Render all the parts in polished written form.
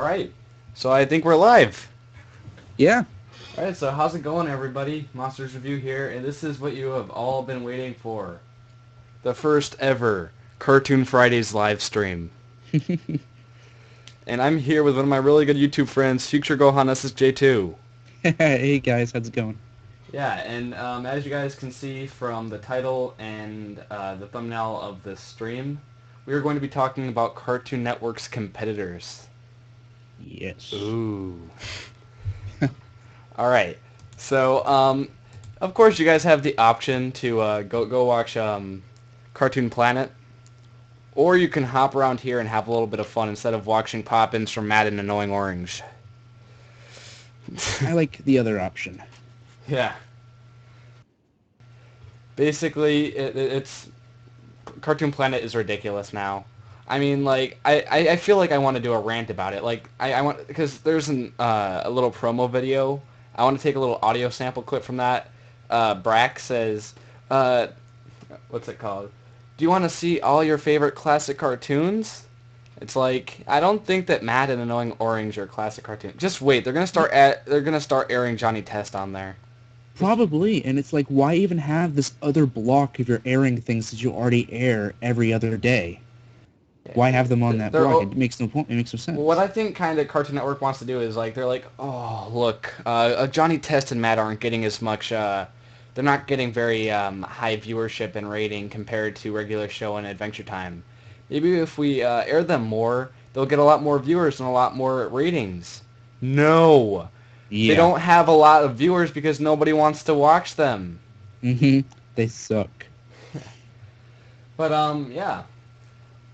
All right. So I think we're live. Yeah. All right. So how's it going, everybody? Monsters Review here, and this is what you have all been waiting for: the first ever Cartoon Fridays live stream. And I'm here with one of my really good YouTube friends, FutureGohanSSJ2. Hey guys, how's it going? Yeah, and as you guys can see from the title and the thumbnail of this stream, we are going to be talking about Cartoon Network's competitors. Yes. Ooh. All right. So, of course, you guys have the option to go watch Cartoon Planet, or you can hop around here and have a little bit of fun instead of watching pop-ins from Mad and Annoying Orange. I like the other option. Yeah. Basically, it's Cartoon Planet is ridiculous now. I mean, like, I feel like I want to do a rant about it. Like, I want, because there's a little promo video. I want to take a little audio sample clip from that. Brack says, uh, what's it called? Do you want to see all your favorite classic cartoons? It's like, I don't think that Mad and Annoying Orange are classic cartoons. Just wait, they're gonna start airing Johnny Test on there. Probably, and it's like, why even have this other block if you're airing things that you already air every other day? Why have them on that They're block? It makes no point. It makes no What sense. I think kind of Cartoon Network wants to do is like they're like, oh look, Johnny Test and Matt aren't getting as much. They're not getting very high viewership and rating compared to regular show and Adventure Time. Maybe if we air them more, they'll get a lot more viewers and a lot more ratings. No, they Yeah. don't have a lot of viewers because nobody wants to watch them. They suck. But yeah.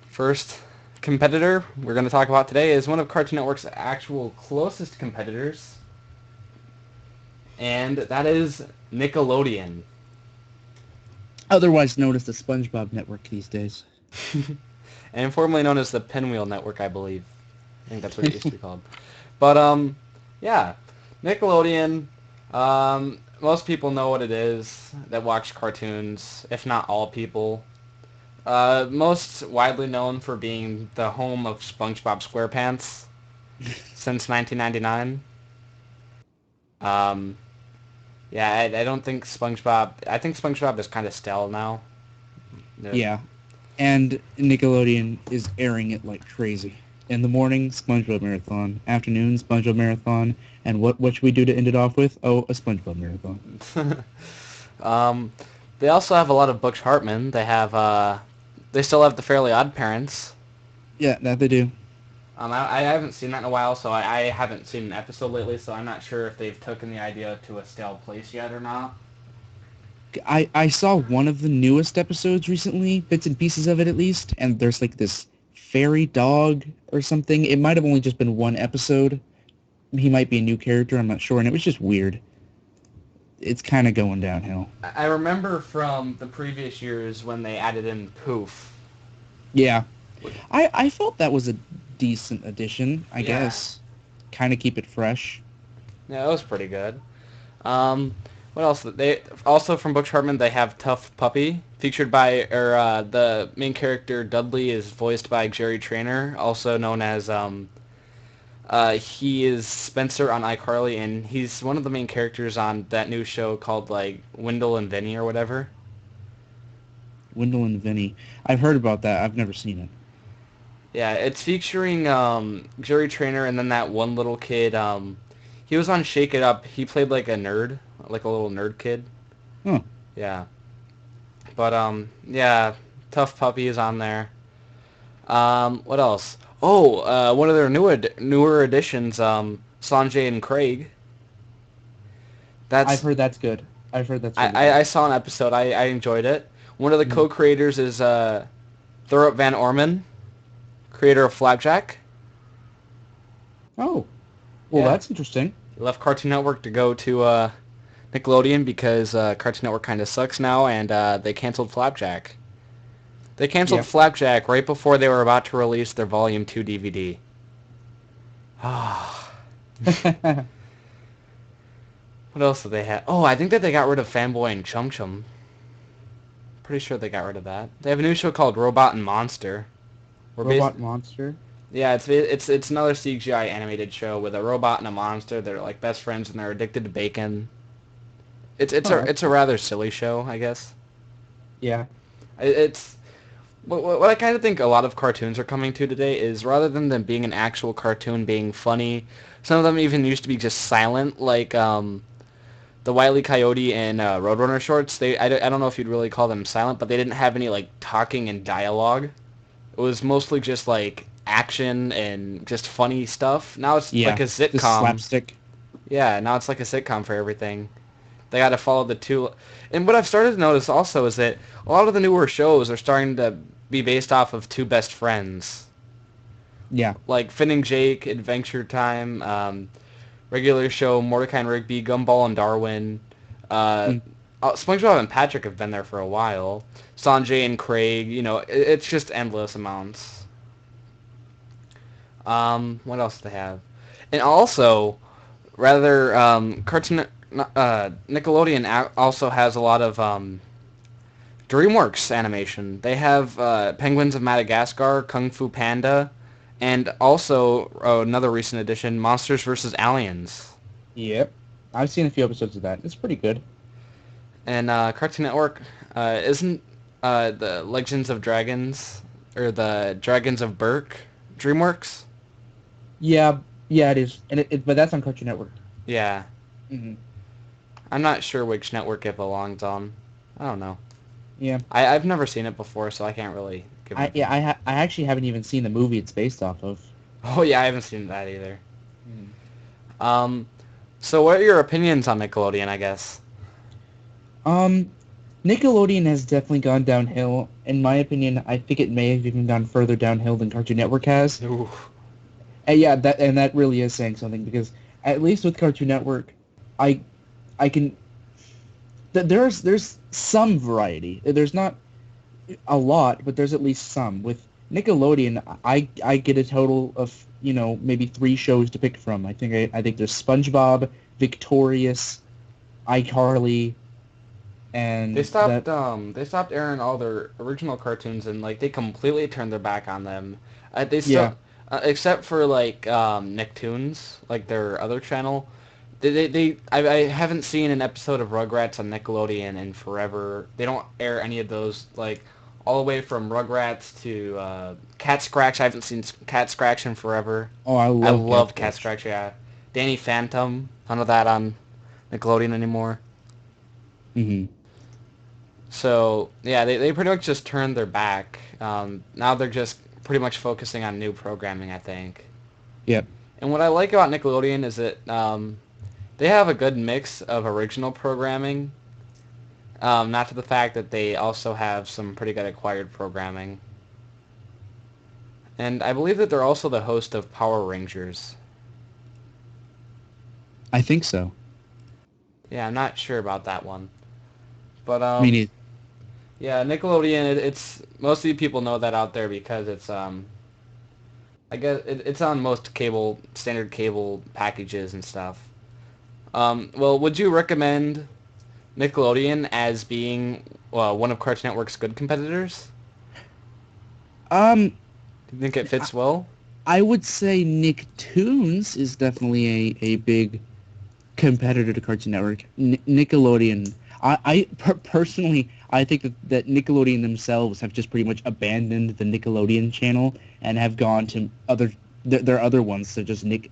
First competitor we're going to talk about today is one of Cartoon Network's actual closest competitors, and that is Nickelodeon. Otherwise known as the SpongeBob Network these days. And formerly known as the Pinwheel Network, I believe. I think that's what it used to be called. But, yeah. Nickelodeon, most people know what it is that watch cartoons, if not all people. Most widely known for being the home of SpongeBob SquarePants since 1999. Um, yeah, I don't think SpongeBob... I think SpongeBob is kind of stale now. Yeah. And Nickelodeon is airing it like crazy. In the morning, SpongeBob Marathon. Afternoon, SpongeBob Marathon. And what should we do to end it off with? Oh, a SpongeBob Marathon. um, they also have a lot of Butch Hartman. They still have the Fairly Odd Parents. Yeah, that they do. I haven't seen that in a while, so I haven't seen an episode lately, so I'm not sure if they've taken the idea to a stale place yet or not. I saw one of the newest episodes recently, bits and pieces of it at least, and there's like this fairy dog or something. It might have only just been one episode. He might be a new character, I'm not sure, and it was just weird. It's kind of going downhill. I remember from the previous years when they added in Poof. Yeah. I felt that was a decent addition, I Yeah. guess. Kind of keep it fresh. Yeah, that was pretty good. What else? They also from Butch Hartman they have Tough Puppy, featured by the main character Dudley is voiced by Jerry Trainer, also known as he is Spencer on iCarly, and he's one of the main characters on that new show called like Wendell and Vinny or whatever. Wendell and Vinny. I've heard about that. I've never seen it. Yeah, it's featuring Jerry Trainer and then that one little kid. He was on Shake It Up. He played like a nerd, like a little nerd kid. Huh. Yeah. But yeah, Tough Puppy is on there. What else? Oh, one of their newer additions, Sanjay and Craig. I've That's heard that's good. I've heard that's really I good. saw an episode. I enjoyed it. One of the Mhm. co-creators is Thurop Van Orman, creator of Flapjack. Oh. Well, Yeah, that's interesting. he left Cartoon Network to go to Nickelodeon because Cartoon Network kind of sucks now, and they canceled Flapjack. They canceled Yeah. Flapjack right before they were about to release their Volume 2 DVD. Ah. What else did they have? Oh, I think that they got rid of Fanboy and Chum Chum. Pretty sure they got rid of that. They have a new show called Robot and Monster. Where Robot Monster. Yeah, it's another CGI animated show with a robot and a monster. They're like best friends and they're addicted to bacon. Oh, that's It's a cool. rather silly show, I guess. Yeah. It's what I kind of think a lot of cartoons are coming to today is rather than them being an actual cartoon being funny, some of them even used to be just silent, like the Wile E. Coyote and Roadrunner shorts. I don't know if you'd really call them silent, but they didn't have any like talking and dialogue. It was mostly just like action and just funny stuff. Now it's like Yeah. a The sitcom. slapstick. Yeah, now it's like a sitcom for everything. They got to follow the two. And what I've started to notice also is that a lot of the newer shows are starting to be based off of two best friends, Yeah. like Finn and Jake, Adventure Time, regular show Mordecai and Rigby, Gumball and Darwin. Uh, Mm. SpongeBob and Patrick have been there for a while. Sanjay and Craig, it's just endless amounts. What else do they have? And also, rather, Nickelodeon also has a lot of DreamWorks animation. They have Penguins of Madagascar, Kung Fu Panda, and also another recent addition, Monsters vs. Aliens. Yep. I've seen a few episodes of that. It's pretty good. And Cartoon Network isn't the Legends of Dragons or the Dragons of Berk DreamWorks? Yeah. Yeah, it is. And but that's on Cartoon Network. Yeah. Hmm. I'm not sure which network it belongs on. I don't know. Yeah. I've never seen it before, so I can't really give an opinion. I actually haven't even seen the movie it's based off of. Oh yeah, I haven't seen that either. Mm. Um, so what are your opinions on Nickelodeon, I guess? Um, Nickelodeon has definitely gone downhill. In my opinion, I think it may have even gone further downhill than Cartoon Network has. Ooh. And yeah, that really is saying something because at least with Cartoon Network, I I can there's some variety. There's not a lot, but there's at least some. With Nickelodeon, I get a total of maybe 3 shows to pick from. I think there's SpongeBob, Victorious, iCarly, and that. They stopped airing all their original cartoons and like they completely turned their back on them. They Yeah. still except for like Nicktoons, like their other channel. I haven't seen an episode of Rugrats on Nickelodeon in forever. They don't air any of those like all the way from Rugrats to Cat Scratch. I haven't seen Cat Scratch in forever. Oh, I I love Cat love Cat Scratch. Scratch. Yeah, Danny Phantom. None of that on Nickelodeon anymore. Hmm. So yeah, they pretty much just turned their back. Now they're just pretty much focusing on new programming, I think. Yep. And what I like about Nickelodeon is that they have a good mix of original programming, not to the fact that they also have some pretty good acquired programming. And I believe that they're also the host of Power Rangers. I think so. Yeah, I'm not sure about that one. But I mean, yeah, Nickelodeon. It's mostly people know that out there because it's I guess it's on most standard cable packages and stuff. Well, would you recommend Nickelodeon as being one of Cartoon Network's good competitors? um, Do you think it I, fits well? I would say Nicktoons is definitely a big competitor to Cartoon Network. Nickelodeon. Personally, I think that Nickelodeon themselves have just pretty much abandoned the Nickelodeon channel and have gone to their other ones such as Nick.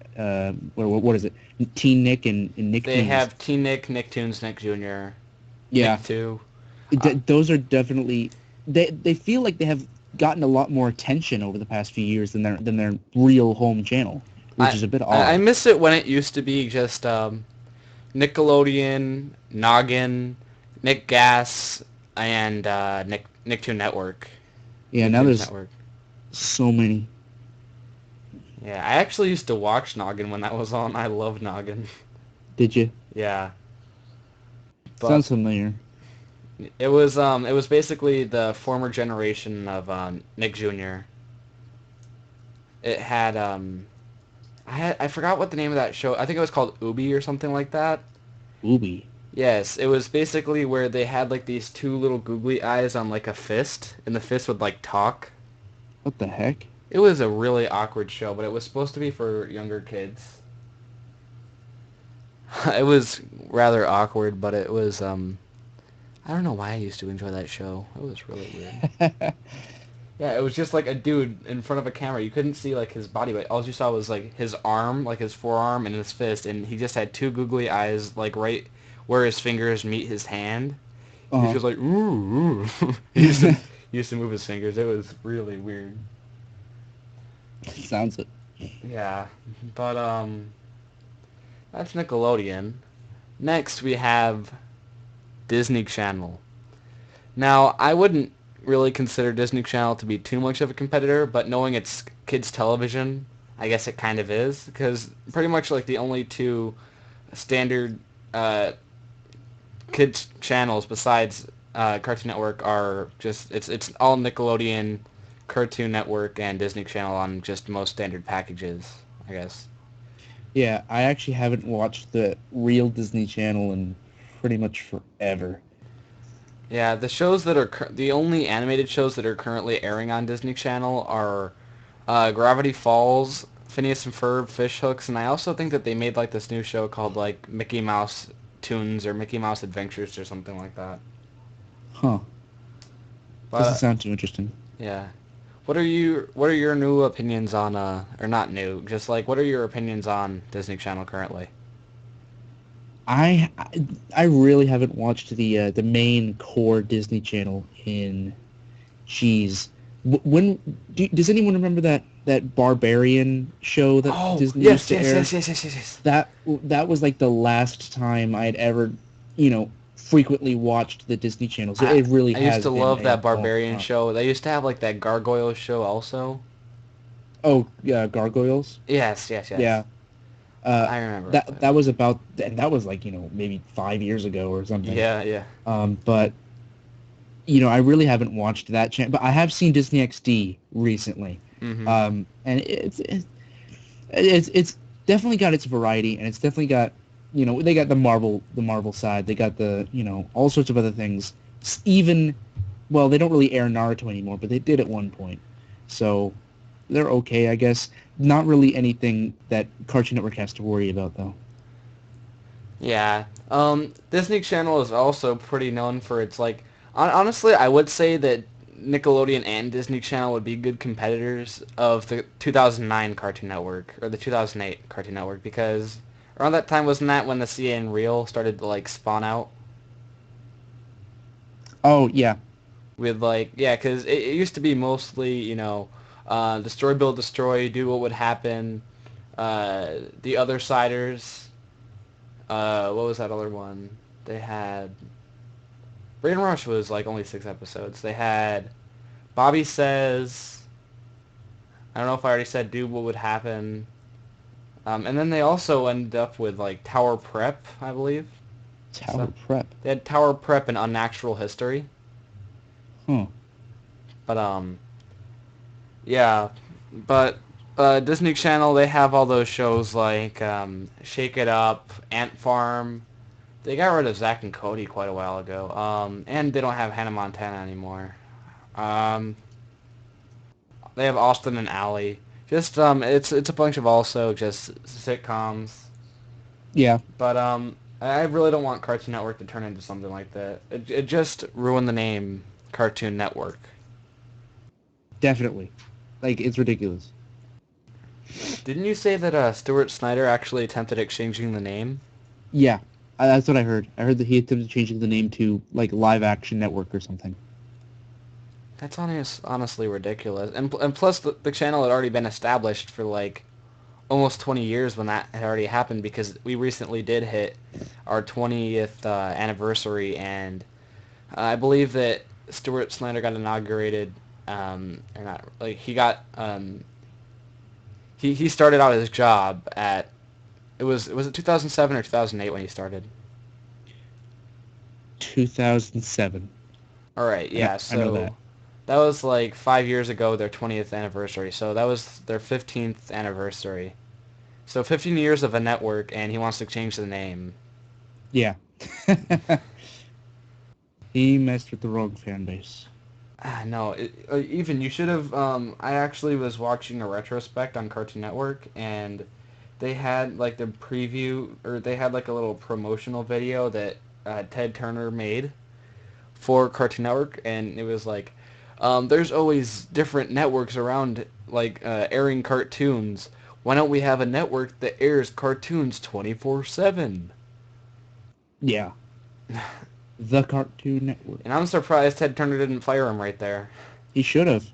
What is it? Teen Nick and They Nicktoons. have Teen Nick, Nicktoons, Nick Jr., Yeah, Nick 2. Uh, those are definitely they feel like they have gotten a lot more attention over the past few years than their real home channel, which I is a bit I odd. miss it when it used to be just Nickelodeon, Noggin, Nick Gas, and Nicktoon Network. Yeah, now Nicktoons there's Network. so many. Yeah, I actually used to watch Noggin when that was on. I love Noggin. Did you? Yeah, but Sounds familiar. it was basically the former generation of Nick Jr. It had I forgot what the name of that show. I think it was called Ubi or something like that. Ubi. Yes, it was basically where they had like these two little googly eyes on like a fist, and the fist would like talk. What the heck? It was a really awkward show, but it was supposed to be for younger kids. It was rather awkward, but it was I don't know why I used to enjoy that show. It was really weird. Yeah, it was just like a dude in front of a camera. You couldn't see like his body, but all you saw was like his arm, like his forearm and his fist, and he just had two googly eyes, like right where his fingers meet his hand. He was Uh-huh. just like ooh, ooh. He used to move his fingers. It was really weird. Sounds it. Yeah, but that's Nickelodeon. Next we have Disney Channel. Now, I wouldn't really consider Disney Channel to be too much of a competitor, but knowing it's kids television, I guess it kind of is, because pretty much like the only two standard uh, kids channels besides Cartoon Network are just it's all Nickelodeon, Cartoon Network, and Disney Channel on just most standard packages, I guess. Yeah, I actually haven't watched the real Disney Channel in pretty much forever. Yeah, the shows that are the only animated shows that are currently airing on Disney Channel are Gravity Falls, Phineas and Ferb, Fish Hooks, and I also think that they made like this new show called like Mickey Mouse Toons or Mickey Mouse Adventures or something like that. Huh. But Doesn't sound too interesting. yeah, what are your new opinions on or not new, just like what are your opinions on Disney Channel currently? I I really haven't watched the main core Disney Channel in geez. When does anyone remember that Barbarian show that Oh Disney used yes, to yes, air? yes, yes, yes, yes, yes. That was like the last time I'd ever, frequently watched the Disney Channel. So I it really I used has to been love a that long Barbarian time. show. They used to have like that Gargoyle show also. Oh, yeah, Gargoyles. Yes, yes, yes. Yeah. Uh, I remember. that was about, and that was like, maybe 5 years ago or something. Yeah, yeah. But I really haven't watched that channel, but I have seen Disney XD recently. Mhm. And it's definitely got its variety, and it's definitely got, they got the Marvel side. They got the, all sorts of other things. Even, well, they don't really air Naruto anymore, but they did at one point. So they're okay, I guess. Not really anything that Cartoon Network has to worry about, though. Yeah. Disney Channel is also pretty known for its like. Honestly, I would say that Nickelodeon and Disney Channel would be good competitors of the 2009 Cartoon Network or the 2008 Cartoon Network because around that time wasn't that when the CA and Reel started to like spawn out Oh, yeah. with like yeah because it used to be mostly destroy build destroy do what would happen the other siders what was that other one they had Brain Rush was like only 6 episodes. They had Bobby Says. I don't know if I already said Do What Would Happen. And then they also ended up with like Tower Prep, I believe. Tower So Prep. they had Tower Prep and Unnatural History. Huh. But yeah. But Disney Channel they have all those shows like Shake It Up, Ant Farm. They got rid of Zack and Cody quite a while ago. And they don't have Hannah Montana anymore. Um, They have Austin and Alley. Just it's a bunch of also just sitcoms. Yeah, But I really don't want Cartoon Network to turn into something like that. It just ruined the name Cartoon Network. definitely. Like, it's ridiculous. Didn't you say that Stuart Snyder actually attempted exchanging the name? Yeah, that's what I heard. I heard that he attempted changing the name to, like, Live Action Network or something. That's honestly ridiculous. And plus the channel had already been established for like almost 20 years when that had already happened because we recently did hit our 20th anniversary and I believe that Stuart Snyder got inaugurated, or not, like he started out his job at was it 2007 or 2008 when he started? 2007. All right, I know, yeah, I know that. so that was like 5 years ago, their 20th anniversary. So that was their 15th anniversary. So 15 years of a network, and he wants to change the name. Yeah. He messed with the wrong fan base. No, even you should have. I actually was watching a retrospect on Cartoon Network, and they had like the preview, or they had like a little promotional video that Ted Turner made for Cartoon Network, and it was like, there's always different networks around, like airing cartoons. Why don't we have a network that airs cartoons 24/7? Yeah. The Cartoon Network. And I'm surprised Ted Turner didn't fire him right there. He should have.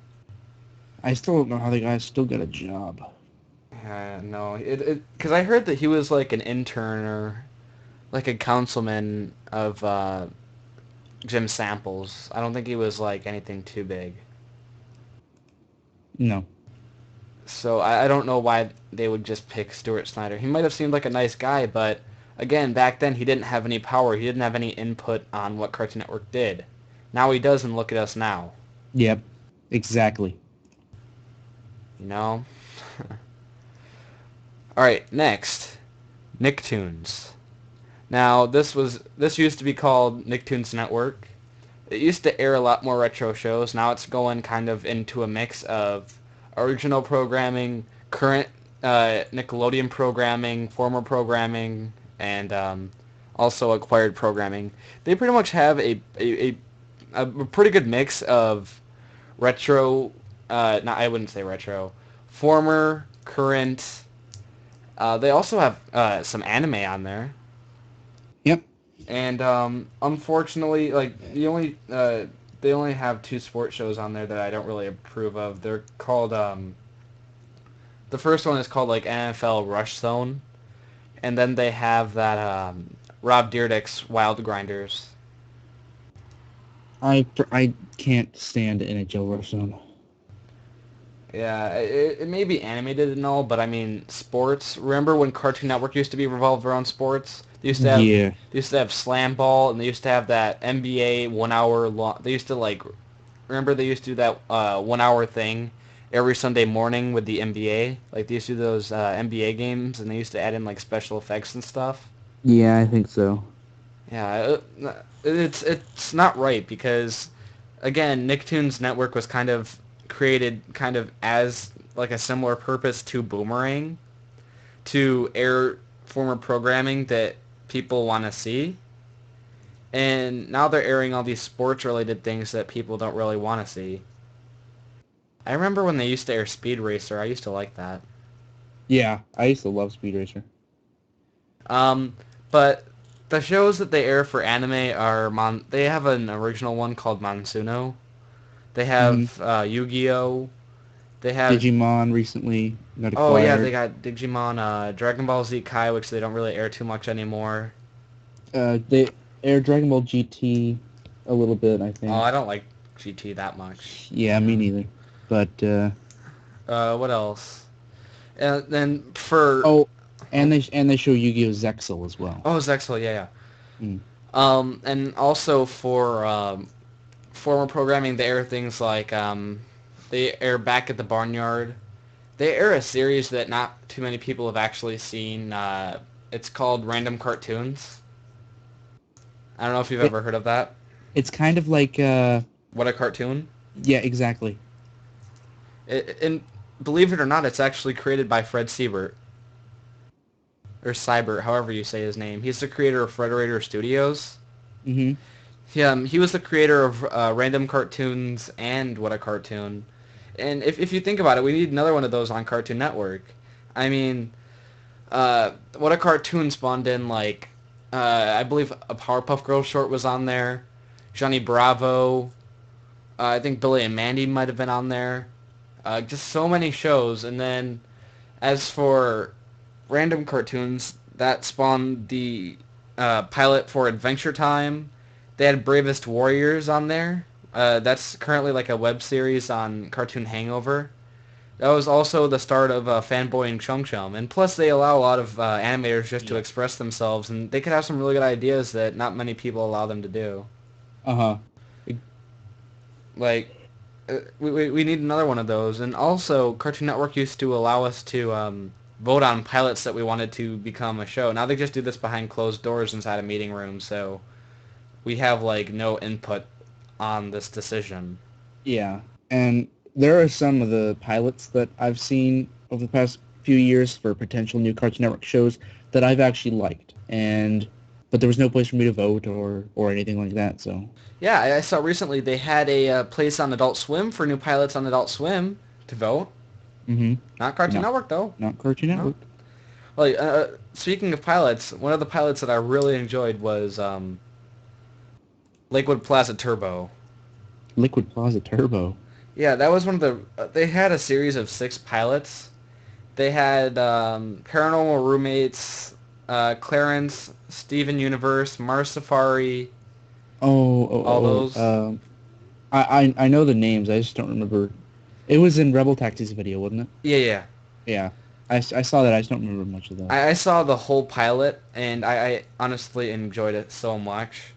I still don't know how the guy still got a job. No, because I heard that he was like an intern or like a councilman of Jim Samples. I don't think he was like anything too big. No. So I don't know why they would just pick Stuart Snyder. He might have seemed like a nice guy, but again, back then he didn't have any power. He didn't have any input on what Cartoon Network did. Now he does, and look at us now. Yep. Exactly. You know? Alright, next. Nicktoons. Now, this used to be called Nicktoons Network. It used to air a lot more retro shows. Now it's going kind of into a mix of original programming, current Nickelodeon programming, former programming, and also acquired programming. They pretty much have a pretty good mix of retro, not I wouldn't say retro, former, current. They also have some anime on there. Yep. And unfortunately, like they only have two sports shows on there that I don't really approve of. They're called the first one is called like NFL Rush Zone, and then they have that Rob Dyrdek's Wild Grinders. I can't stand NHL Rush Zone. Yeah, it may be animated and all, but I mean sports. Remember when Cartoon Network used to be revolved around sports? Yeah. They used to have Slam Ball, and they used to have that NBA 1 hour long. They used to like remember they used to do that 1 hour thing every Sunday morning with the NBA. Like they used to do those NBA games, and they used to add in like special effects and stuff. Yeah, I think so. Yeah, it's not right because again, Nicktoons Network was kind of created kind of as like a similar purpose to Boomerang to air former programming that people want to see. And now they're airing all these sports related things that people don't really want to see. I remember when they used to air Speed Racer. I used to like that. Yeah, I used to love Speed Racer. Um, but the shows that they air for anime are they have an original one called Monsuno. They Hmm. have Yu-Gi-Oh. They have Digimon recently got oh yeah, acquired. they got Digimon, Dragon Ball Z Kai, which they don't really air too much anymore. They aired Dragon Ball GT a little bit, I Oh, think. I don't like GT that much. Yeah, me neither. But What else? And then for oh, oh, and they show Yu-Gi-Oh! Zexal as well. oh Zexal, yeah, yeah. Mm. And also for former programming, they air things like they air Back at the Barnyard. They air a series that not too many people have actually seen. It's called Random Cartoons. I don't know if you've It ever heard of that. it's kind of like What a cartoon! yeah, exactly. And believe it or not, it's actually created by Fred Siebert or Seibert, however you say his name. He's the creator of Frederator Studios. Mhm. He was the creator of Random Cartoons and What a Cartoon. And if you think about it, we need another one of those on Cartoon Network. I mean, What a Cartoon spawned in like I believe a Powerpuff Girls short was on there. Johnny Bravo. I think Billy and Mandy might have been on there. Just so many shows. And then as for Random Cartoons, that spawned the pilot for Adventure Time. They had Bravest Warriors on there. That's currently like a web series on Cartoon Hangover. That was also the start of Fanboy and Chum Chum. And plus they allow a lot of animators just to Yep. express themselves, and they could have some really good ideas that not many people allow them to do. Uh-huh. Like, we need another one of those. And also, Cartoon Network used to allow us to vote on pilots that we wanted to become a show. Now they just do this behind closed doors inside a meeting room, so we have like no input on this decision. Yeah, and there are some of the pilots that I've seen over the past few years for potential new Cartoon Network shows that I've actually liked, but there was no place for me to vote or anything like that. So Yeah, I saw recently they had a place on Adult Swim for new pilots on Adult Swim to vote. hmm Not Cartoon not Network though. not Cartoon No. Network. Like speaking of pilots, one of the pilots that I really enjoyed was Lakewood Plaza Turbo. Liquid Plaza Turbo. Yeah, that was one of the. They had a series of 6 pilots. They had Paranormal Roommates, Clarence, Steven Universe, Mars Safari, Oh, all oh, those. oh. I know the names. I just don't remember. It was in Rebel Taxi's video, wasn't it? Yeah, yeah. Yeah. I saw that. I just don't remember much of that. I saw the whole pilot, and I honestly enjoyed it so much.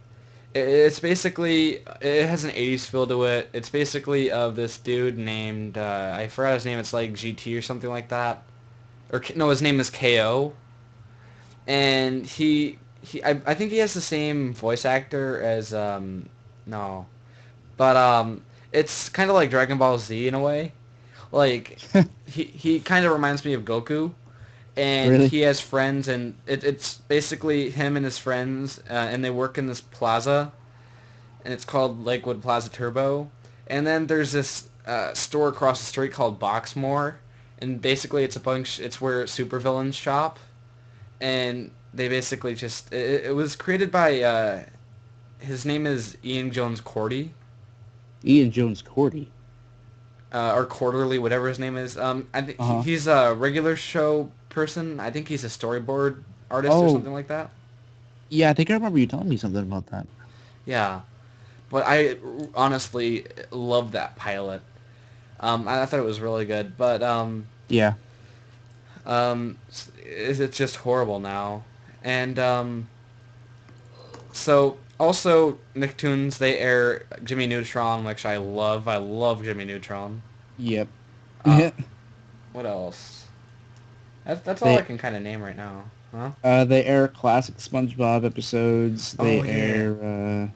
It's basically, it has an 80s feel to it. It's basically of this dude named, I forgot his name, it's like GT or something like that. No, his name is KO. And I think he has the same voice actor as, no. But, it's kind of like Dragon Ball Z in a way. Like, he kind of reminds me of Goku. And Really? he has friends, and it's basically him and his friends, and they work in this plaza, and it's called Lakewood Plaza Turbo. And then there's this store across the street called Boxmore, and basically it's where supervillains shop, and they basically just it was created by his name is Ian Jones Cordy, Ian Jones Cordy. or Quarterly, whatever his name is. I think Uh-huh. he's a regular show person. I think he's a storyboard artist or Oh, something like that. yeah, I think I remember you telling me something about that. Yeah, but I honestly love that pilot. I thought it was really good, but Yeah. it's just horrible now. And so also Nicktoons, they air Jimmy Neutron, which I love. I love Jimmy Neutron. Yep. Uh, what else? That's all I they can kind of name right now. Huh? they air classic SpongeBob episodes. They Oh yeah. air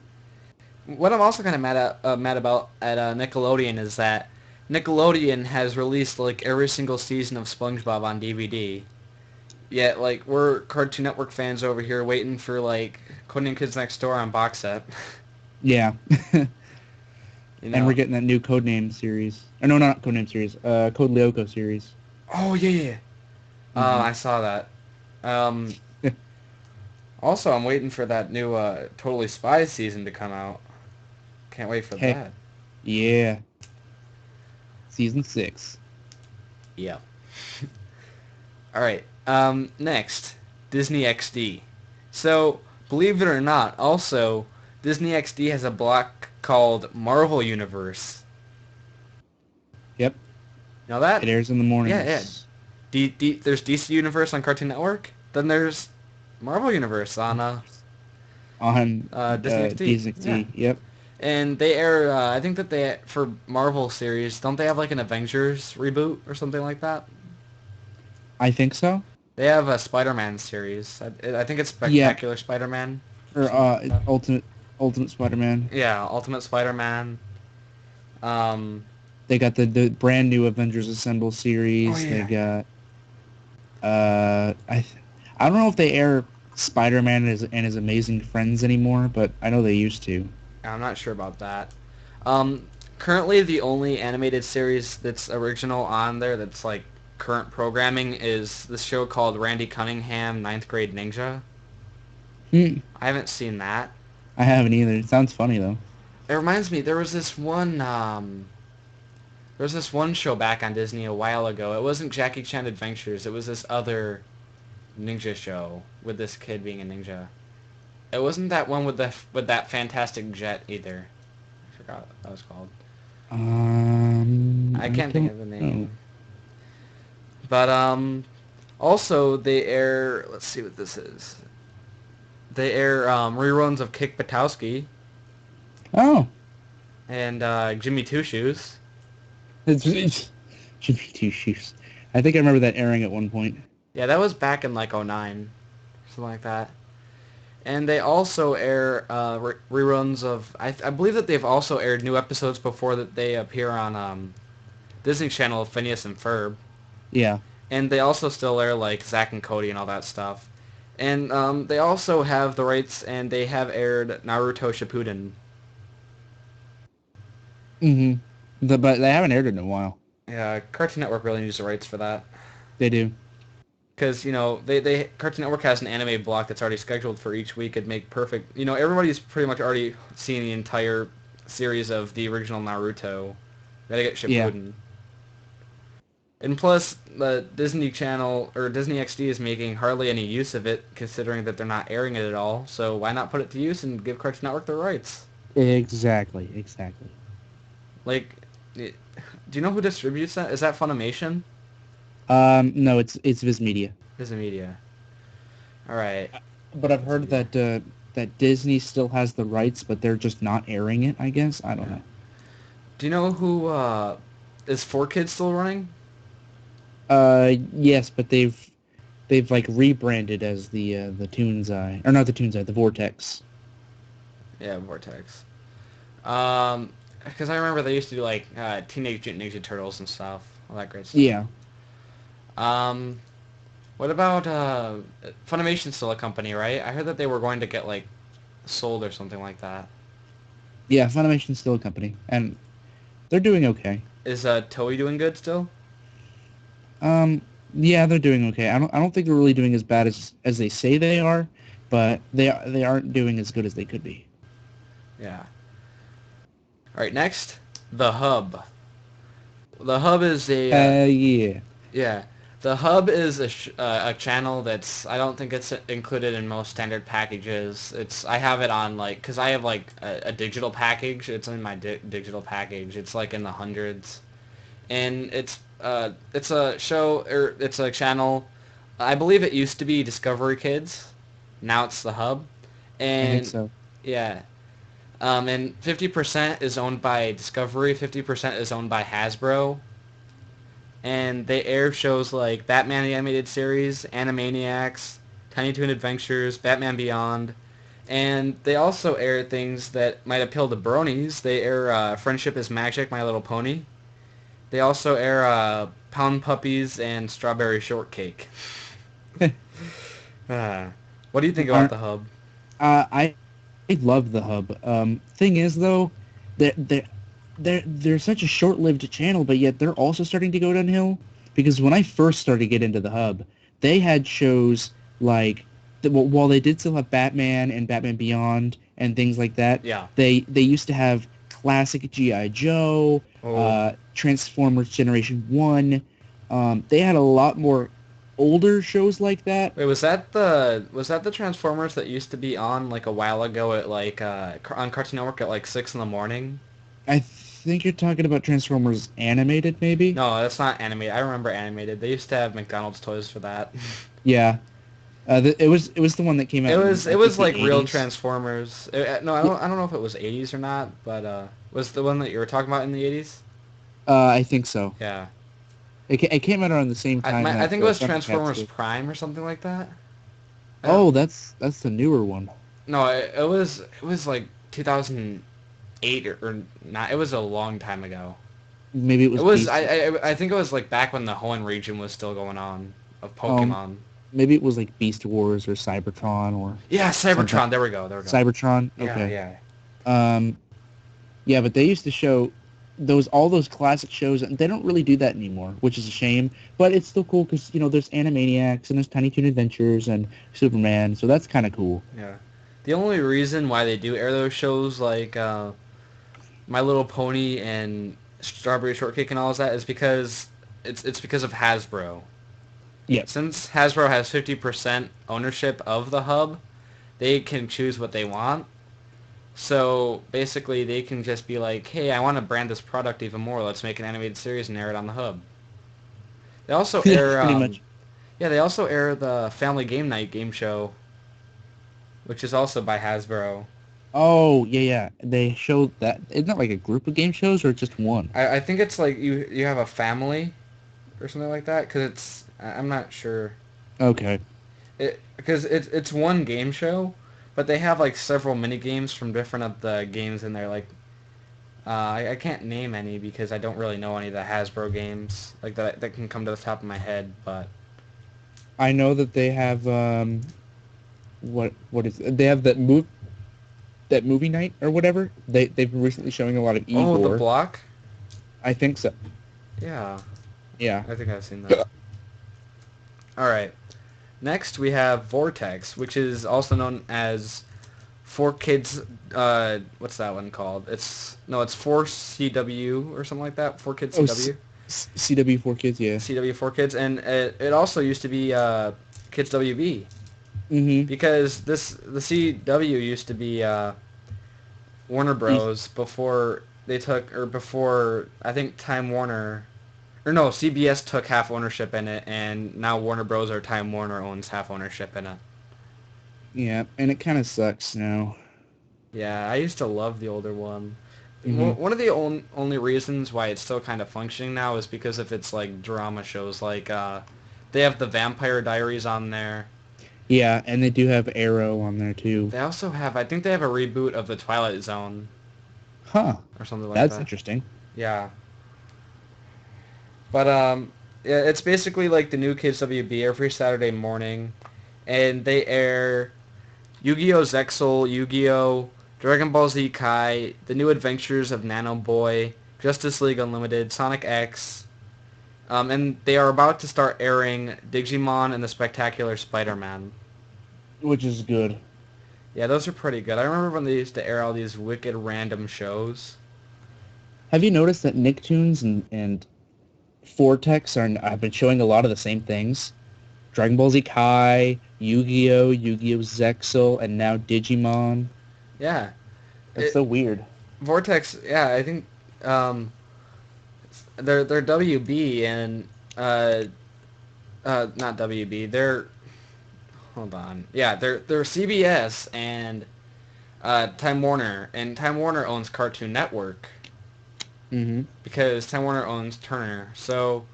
What I'm also kind of mad about at Nickelodeon is that Nickelodeon has released like every single season of SpongeBob on DVD. Yet like we're Cartoon Network fans over here waiting for like Codename Kids Next Door on box set. yeah. You And we're know. getting that new Codename series. Or no, not Codename series. Code Lyoko series. Oh yeah, yeah. hmm I saw that. Um, also, I'm waiting for that new Totally Spies season to come out. Can't wait for Heck that. yeah. Season 6. Yeah. All right. Next, Disney XD. So, believe it or not, also Disney XD has a block called Marvel Universe. Yep. You know that? It airs in the Yeah, yeah. mornings. There's DC Universe on Cartoon Network. Then there's Marvel Universe on On Disney XD. Disney Yeah. XD. Yep. And they air, I think that they, for Marvel series, don't they have like an Avengers reboot or something like that? I think so. They have a Spider-Man series. I think it's Yeah. Spectacular Spider-Man or Or something like that. Ultimate Spider-Man. Yeah, Ultimate Spider-Man. Um, They got the brand new Avengers Assemble oh series. They yeah. got I don't know if they air Spider-Man and his Amazing Friends anymore, but I know they used to. I'm not sure about that. Um, Currently the only animated series that's original on there that's like current programming is this show called Randy Cunningham, Ninth Grade Ninja. Hmm. I haven't seen that. I haven't either. It sounds funny though. It reminds me, there was this one show back on Disney a while ago. It wasn't Jackie Chan Adventures. It was this other ninja show with this kid being a ninja. It wasn't that one with that fantastic jet either. I forgot what that was called. I I can't think don't of the know. name. But also they air. Let's see what this is. They air reruns of Kick Buttowski Oh, and Jimmy Two Shoes. it's Jimmy Two Shoes. I think I remember that airing at one point. Yeah, that was back in like '09, something like that. And they also air reruns of. I believe that they've also aired new episodes before that they appear on Disney Channel of Phineas and Ferb. Yeah. And they also still air like Zack and Cody and all that stuff. And they also have the rights, and they have aired Naruto Shippuden. Mm-hmm. But they haven't aired it in a while. Yeah, Cartoon Network really needs the rights for that. They do. Because, they Cartoon Network has an anime block that's already scheduled for each week. It'd make perfect. Everybody's pretty much already seen the entire series of the original Naruto. Gotta get Yeah. Shippuden. And plus, the Disney Channel, or Disney XD is making hardly any use of it, considering that they're not airing it at all. So why not put it to use and give Cartoon Network their rights? Exactly. Exactly. Like, do you know who distributes that? Is that Funimation? No, it's Viz Media. Disney Media. All right. But I've heard that that Disney still has the rights, but they're just not airing it. I guess I don't Yeah. know. Do you know who is 4Kids still running? Yes, but they've like rebranded as the Toons Eye, or not the Toons Eye, the Vortex. Yeah, Vortex. Because I remember they used to do like Teenage Mutant Ninja Turtles and stuff, all that great stuff. Yeah. Um, what about Funimation's still a company, right? I heard that they were going to get like sold or something like that. Yeah, Funimation's still a company, and they're doing okay. Is Toei doing good still? Um, yeah, they're doing okay. I don't think they're really doing as bad as they say they are, but they aren't doing as good as they could be. Yeah. All right, next, the Hub. The Hub is Yeah. yeah. The Hub is a channel that's I don't think it's included in most standard packages. I have it on like because I have like a digital package. It's in my digital package. It's like in the hundreds, and it's a show or it's a channel. I believe it used to be Discovery Kids. Now it's the Hub, I think and so. yeah. And 50% is owned by Discovery, 50% is owned by Hasbro, and they air shows like Batman the Animated Series, Animaniacs, Tiny Toon Adventures, Batman Beyond, and they also air things that might appeal to bronies. They air Friendship is Magic, My Little Pony. They also air Pound Puppies and Strawberry Shortcake. Uh, what do you think about Aren't the Hub? I love the Hub. Thing is though, they're such a short-lived channel, but yet they're also starting to go downhill. Because when I first started to get into the Hub, they had shows like while they did still have Batman and Batman Beyond and things like that, Yeah. they used to have classic G.I. Joe, Oh. Transformers Generation 1. They had a lot more older shows like that. Wait, was that the Transformers that used to be on like a while ago at like on Cartoon Network at like 6 in the morning? I think you're talking about Transformers animated, maybe? No, that's not animated. I remember animated. They used to have McDonald's toys for that. Yeah. It was the one that came It out in was I it think was the like real 80s. Transformers. No, Yeah, I don't know if it was 80s or not, but was the one that you were talking about in the 80s? I think so. Yeah. It came out around the same time I that think it was Thundercats Transformers did. Prime or something like that. I don't, Oh, that's the newer one. no, it was like 2008 or not. It was a long time ago. Maybe it It was was Beast. I think it was like back when the Hoenn region was still going on of Um, Pokemon. Maybe it was like Beast Wars or Cybertron or Yeah, something. Cybertron. There we go. There we go. Cybertron. Yeah, Okay. yeah. Um, yeah, but they used to show all those classic shows, and they don't really do that anymore, which is a shame. But it's still cool because there's Animaniacs and there's Tiny Toon Adventures and Superman, so that's kind of cool. Yeah. The only reason why they do air those shows like My Little Pony and Strawberry Shortcake and all of that is because it's because of Hasbro. Yeah. Since Hasbro has 50% ownership of the hub, they can choose what they want. So basically, they can just be like, "Hey, I want to brand this product even more. Let's make an animated series and air it on the hub." They also Yeah, air, pretty much. yeah, they also air the Family Game Night game show, which is also by Hasbro. Oh, yeah, yeah. They showed that. Isn't that like a group of game shows or just one? I think it's like you have a family or something like that because I'm not sure Okay. because it's one game show, but they have like several mini games from different of the games in there. Like I can't name any because I don't really know any of the Hasbro games like that can come to the top of my head. But I know that they have what is they have that movie night or whatever. They've been recently showing a lot of oh, the Igor. block. I think so. Yeah, Yeah. I think I've seen that. All right. Next we have Vortex, which is also known as 4Kids. What's that one called? It's 4CW or something like that. 4Kids Oh, CW. CW4Kids, yeah. CW 4Kids, and it also used to be Kids WB Mm-hmm. because the CW used to be Warner Bros. Before I think Time Warner. Or no, CBS took half ownership in it, and now Warner Bros. Or Time Warner owns half ownership in it. Yeah, and it kind of sucks now. Yeah, I used to love the older one. Mm-hmm. One of the only reasons why it's still kind of functioning now is because of its like drama shows. Like they have the Vampire Diaries on there. Yeah, and they do have Arrow on there too. They also have, I think they have a reboot of the Twilight Zone Huh. or something like That's that. interesting. Yeah, but yeah, it's basically like the new Kids WB every Saturday morning, and they air Yu-Gi-Oh! Zexal, Yu-Gi-Oh!, Dragon Ball Z Kai, The New Adventures of Nano Boy, Justice League Unlimited, Sonic X, and they are about to start airing Digimon and the Spectacular Spider-Man. Which is good. Yeah, those are pretty good. I remember when they used to air all these wicked random shows. Have you noticed that Nicktoons and Vortex have been showing a lot of the same things? Dragon Ball Z Kai, Yu-Gi-Oh, Yu-Gi-Oh Zexal, and now Digimon. Yeah, That's so weird. Vortex. Yeah, I think um, they're WB and uh, not WB. They're hold on. Yeah, they're CBS and Time Warner, and Time Warner owns Cartoon Network Mm-hmm. because Time Warner owns Turner. So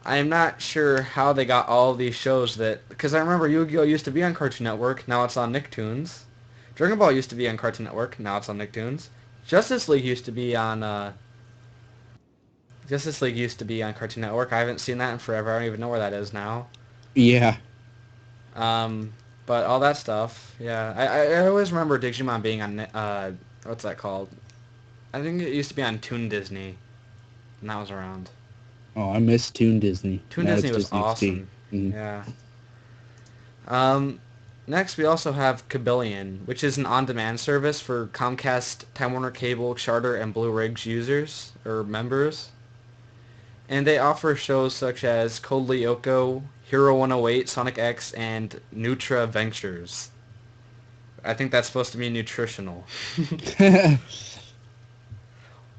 I'm not sure how they got all of these shows because I remember Yu-Gi-Oh used to be on Cartoon Network. Now it's on Nicktoons. Dragon Ball used to be on Cartoon Network. Now it's on Nicktoons. Justice League used to be on Justice League used to be on Cartoon Network. I haven't seen that in forever. I don't even know where that is now. Yeah. Um, but all that stuff, yeah. I always remember Digimon being on what's that called? I think it used to be on Toon Disney, and that was around. Oh, I miss Toon Disney. Toon Now it's Disney was Disney XD. awesome. Mm-hmm. Yeah. Um, Next we also have Kabillion, which is an on-demand service for Comcast, Time Warner Cable, Charter, and Blue Rigs users or members. And they offer shows such as Code Lyoko, Hero 108, Sonic X, and Nutra Ventures. I think that's supposed to be nutritional.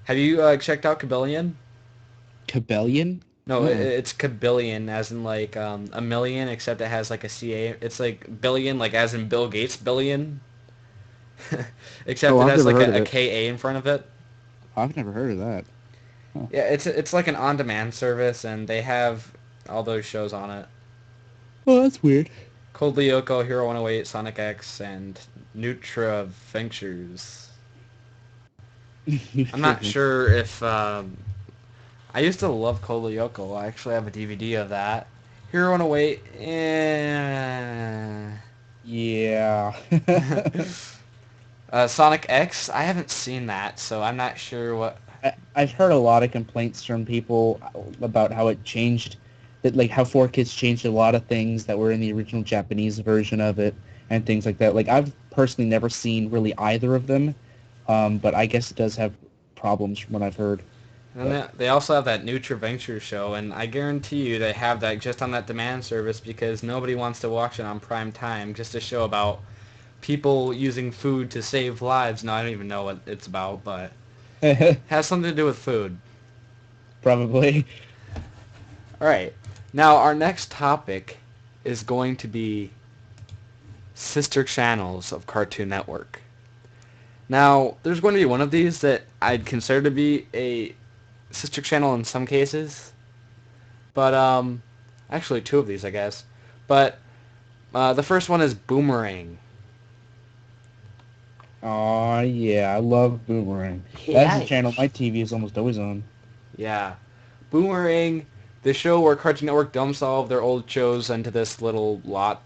Have you checked out Kabillion? Cabellion? No, Uh-uh. it's Kabillion, as in like a million, except it has like a CA. It's like billion, like as in Bill Gates billion, except Oh, it I've has never like heard of a it. KA in front of it. I've never heard of that. Huh. Yeah, it's like an on-demand service, and they have all those shows on it. Oh, that's weird. Cold Lyoko, Hero 108, Sonic X, and Nutra Ventures. I'm not sure if I used to love Cold Lyoko. I actually have a DVD of that. Hero 108, Yeah. Sonic X, I haven't seen that, so I'm not sure what. I've heard a lot of complaints from people about how it changed, that like how 4Kids changed a lot of things that were in the original Japanese version of it and things like that. Like I've personally never seen really either of them, but I guess it does have problems from what I've heard. And But they also have that NutriVenture show, and I guarantee you they have that just on that demand service because nobody wants to watch it on prime time, just a show about people using food to save lives. No, I don't even know what it's about, but it has something to do with food. probably. All right. Now, our next topic is going to be sister channels of Cartoon Network. Now, there's going to be one of these that I'd consider to be a sister channel in some cases, but actually two of these, I guess. But the first one is Boomerang. Oh yeah, I love Boomerang. That's a Yeah. channel my TV is almost always on. Yeah. Boomerang, the show where Cartoon Network dumps all of their old shows into this little lot.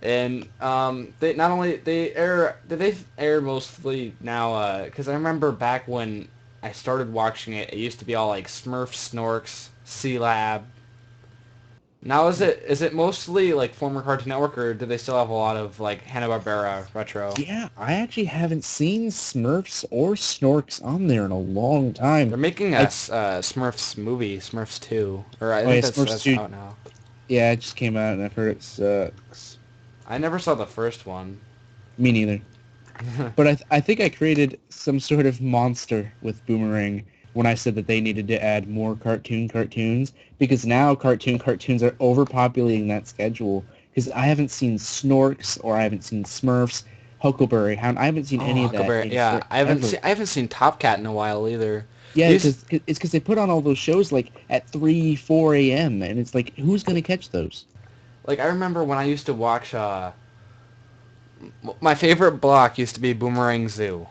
And they not only they air mostly now because I remember back when I started watching it, it used to be all like Smurfs, Snorks, C Lab. Now is it mostly like former Cartoon Network, or do they still have a lot of like Hanna-Barbera retro? Yeah, I actually haven't seen Smurfs or Snorks on there in a long They're time. making a I Smurfs movie, Smurfs 2, or I oh yeah, think Smurfs that's 2. out now. Yeah, it just came out and I've heard it sucks. I never saw the first one. Me neither. But I think I created some sort of monster with Boomerang when I said that they needed to add more cartoons because now cartoons are overpopulating that schedule because I haven't seen Snorks or I haven't seen Smurfs, Huckleberry Hound. I haven't seen Oh, any of that Huckleberry. in Yeah, forever. I haven't seen Top Cat in a while either. Yeah, These because it's because they put on all those shows like at 3, 4 a.m. and it's like who's gonna catch those? like I remember when I used to watch my favorite block used to be Boomerang Zoo.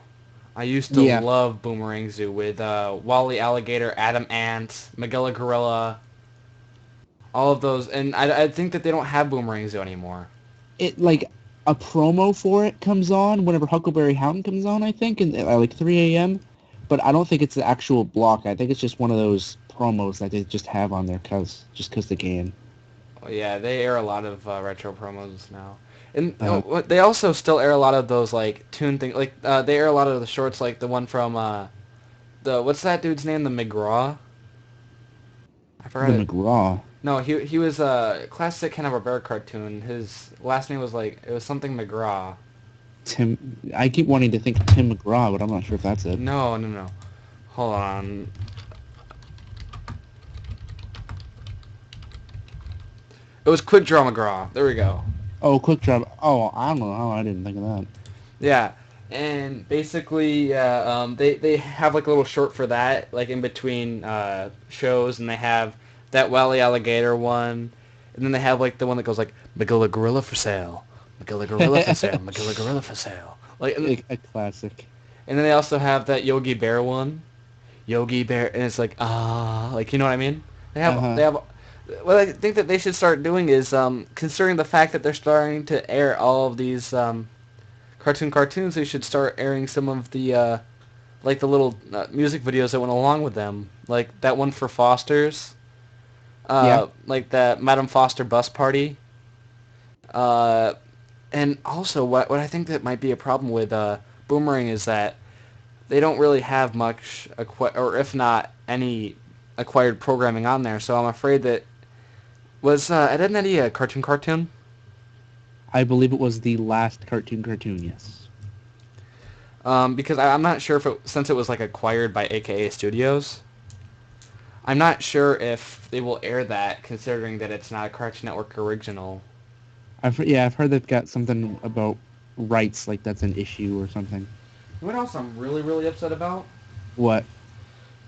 I used to Yeah, love Boomerang Zoo with Wally Alligator, Adam Ant, Magilla Gorilla, all of those. And I think that they don't have Boomerang Zoo anymore. it like a promo for it comes on whenever Huckleberry Hound comes on, I think, and at like 3 a.m. But I don't think it's the actual block. I think it's just one of those promos that they just have on there cause they can. Oh, yeah, they air a lot of retro promos now. And Uh, they also still air a lot of those like tune things. Like they air a lot of the shorts, like the one from the what's that dude's name? The McGraw. I forgot the it. McGraw, No, he was a classic Hanna-Barbera cartoon. His last name was like it was something McGraw. Tim. I keep wanting to think Tim McGraw, but I'm not sure if that's it. No, no, no. Hold on. It was Quick Draw McGraw. There we go. Oh, Quick Drop. Oh, I don't know how I didn't think of that. Yeah, and basically, they have like a little short for that, like in between shows, and they have that Wally Alligator one, and then they have like the one that goes like Magilla Gorilla for sale, Magilla Gorilla for sale, Magilla Gorilla for sale. Like, A classic. and then they also have that Yogi Bear one, Yogi Bear, and it's like like you know what I mean? Uh huh. They have. What I think that they should start doing is considering the fact that they're starting to air all of these cartoons, they should start airing some of the like the little music videos that went along with them, like that one for Foster's, Yeah. like that Madame Foster bus party, uh, and also what I think that might be a problem with Boomerang is that they don't really have much or if not any acquired programming on there. So I'm afraid that was Ed, Edd n Eddy a cartoon? I believe it was the last cartoon. Yes. Because I'm not sure if since it was like acquired by AKA Studios, I'm not sure if they will air that considering that it's not a Cartoon Network original. I've heard they've got something about rights, like that's an issue or something. You know what else I'm really, really upset about? What?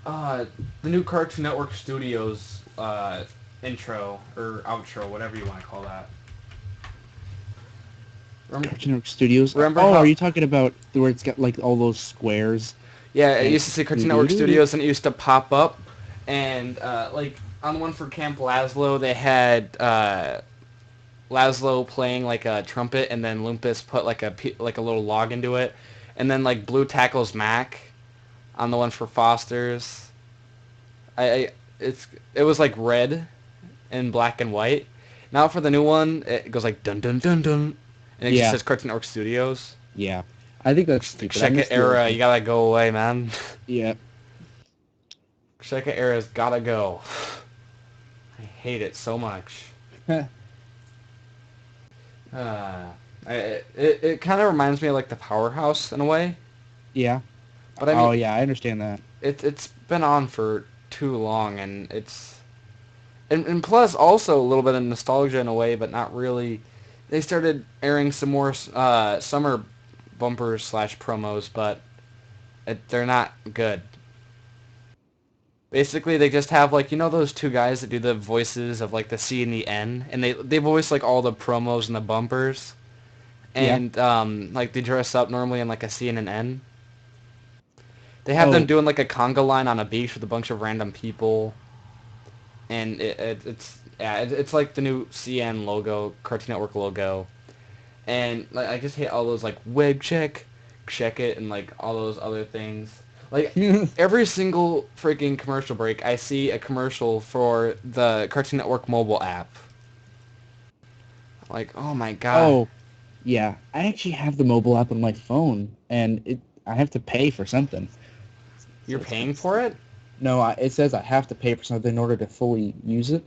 Uh, the new Cartoon Network Studios intro or outro, whatever you want to call that. Remember, Cartoon Network Studios. remember Oh, are how? you talking about where it's got like all those squares Yeah, it and used to say Cartoon Network Studios, and it used to pop up, and like on the one for Camp Lazlo, they had Laszlo playing like a trumpet, and then Lumpus put like like a little log into it, and then like Blue tackles Mac on the one for Foster's. I it was like red and black and white. Now for the new one, it goes like dun dun dun dun, and it just Yeah, says Cartoon Network Studios. yeah. I think that's stupid. I Check miss it the old era, you one. gotta go away, man. Yeah. Check it era's gotta go. I hate it so much. Uh, it kind of reminds me of like the Powerhouse in a way, Yeah. but I Oh mean yeah, I understand that. it's been on for too long, and and plus also a little bit of nostalgia in a way, but not really. They started airing some more summer bumpers slash promos, but they're not good. Basically, they just have like those two guys that do the voices of like the C and the N, and they voice like all the promos and the bumpers. Yeah. and like they dress up normally in like a C and an N. They have them Oh. doing like a conga line on a beach with a bunch of random people, and it's like the new CN logo, Cartoon Network logo, and like I just hate all those like web check it, and like all those other things. Like every single freaking commercial break, I see a commercial for the Cartoon Network mobile app. Like, oh my god, Oh, yeah. I actually have the mobile app on my phone, and I have to pay for something. you're So it's kind paying of for it? no. It says I have to pay for something in order to fully use it.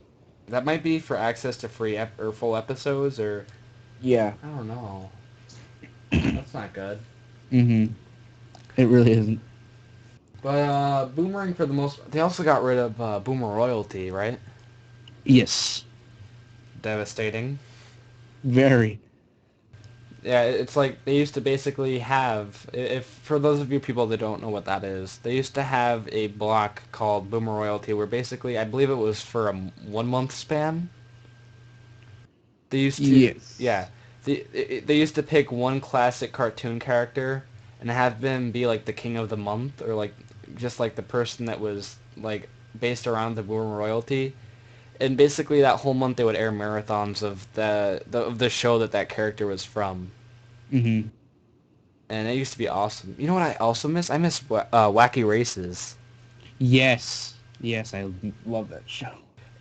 That might be for access to free or full episodes, or Yeah. I don't know. That's not good. Mm-hmm. It really isn't. But Boomerang for the most, they also got rid of Boomer royalty, right? Yes. Devastating. Very. Yeah, it's like they used to basically have, if for those of you people that don't know what that is, they used to have a block called Boomer Royalty where basically, I believe it was for a 1 month span. They used to, yeah, Yes. they used to pick one classic cartoon character and have them be like the king of the month, or like just like the person that was like based around the Boomer Royalty. And basically that whole month they would air marathons of the show that character was from. Mm-hmm. And it used to be awesome. You know what I also miss? I miss Wacky Races. Yes. Yes, I love that show.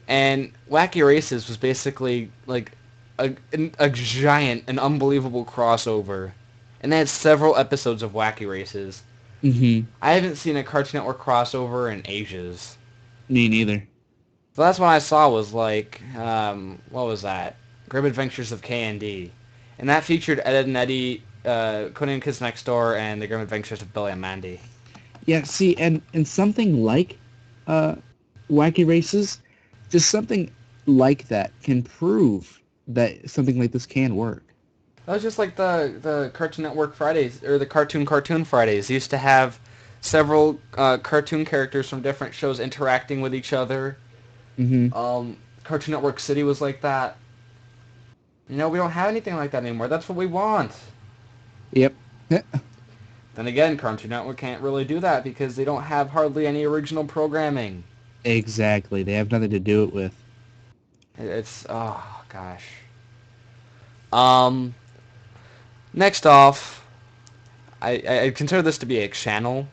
And Wacky Races was basically like a giant, an unbelievable crossover. And they had several episodes of Wacky Races. Mm-hmm. I haven't seen a Cartoon Network crossover in ages. Me neither. The last one I saw was like, what was that? Grim Adventures of K and D. And that featured Ed, and Eddie, Conan and Kids Next Door, and the Grim Adventures of Billy and Mandy. Yeah, see, and something like uh Wacky Races, just something like that can prove that something like this can work. That was just like the Cartoon Network Fridays, or the Cartoon Fridays. They used to have several cartoon characters from different shows interacting with each other. Mm-hmm. Cartoon Network City was like that. You know, we don't have anything like that anymore. That's what we want. Yep. Then again, Cartoon Network can't really do that because they don't have hardly any original programming. Exactly. They have nothing to do it with. It's oh gosh. Um, next off, I consider this to be a channel.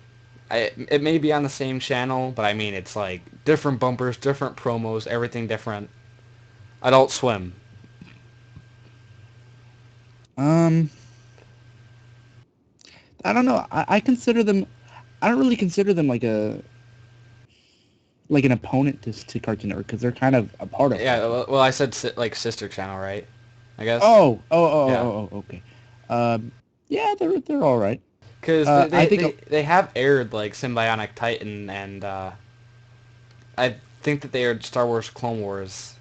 It may be on the same channel, but I mean it's like different bumpers, different promos, everything different. Adult Swim. Um, I don't know. I consider them. I don't really consider them like an opponent to Cartoon Network because they're kind of a part of Yeah, Cartoon Network. well I said like sister channel, right? I guess. Yeah. Okay. Yeah, they're all right. Because I think, they have aired like Symbionic Titan, and I think that they aired Star Wars Clone Wars.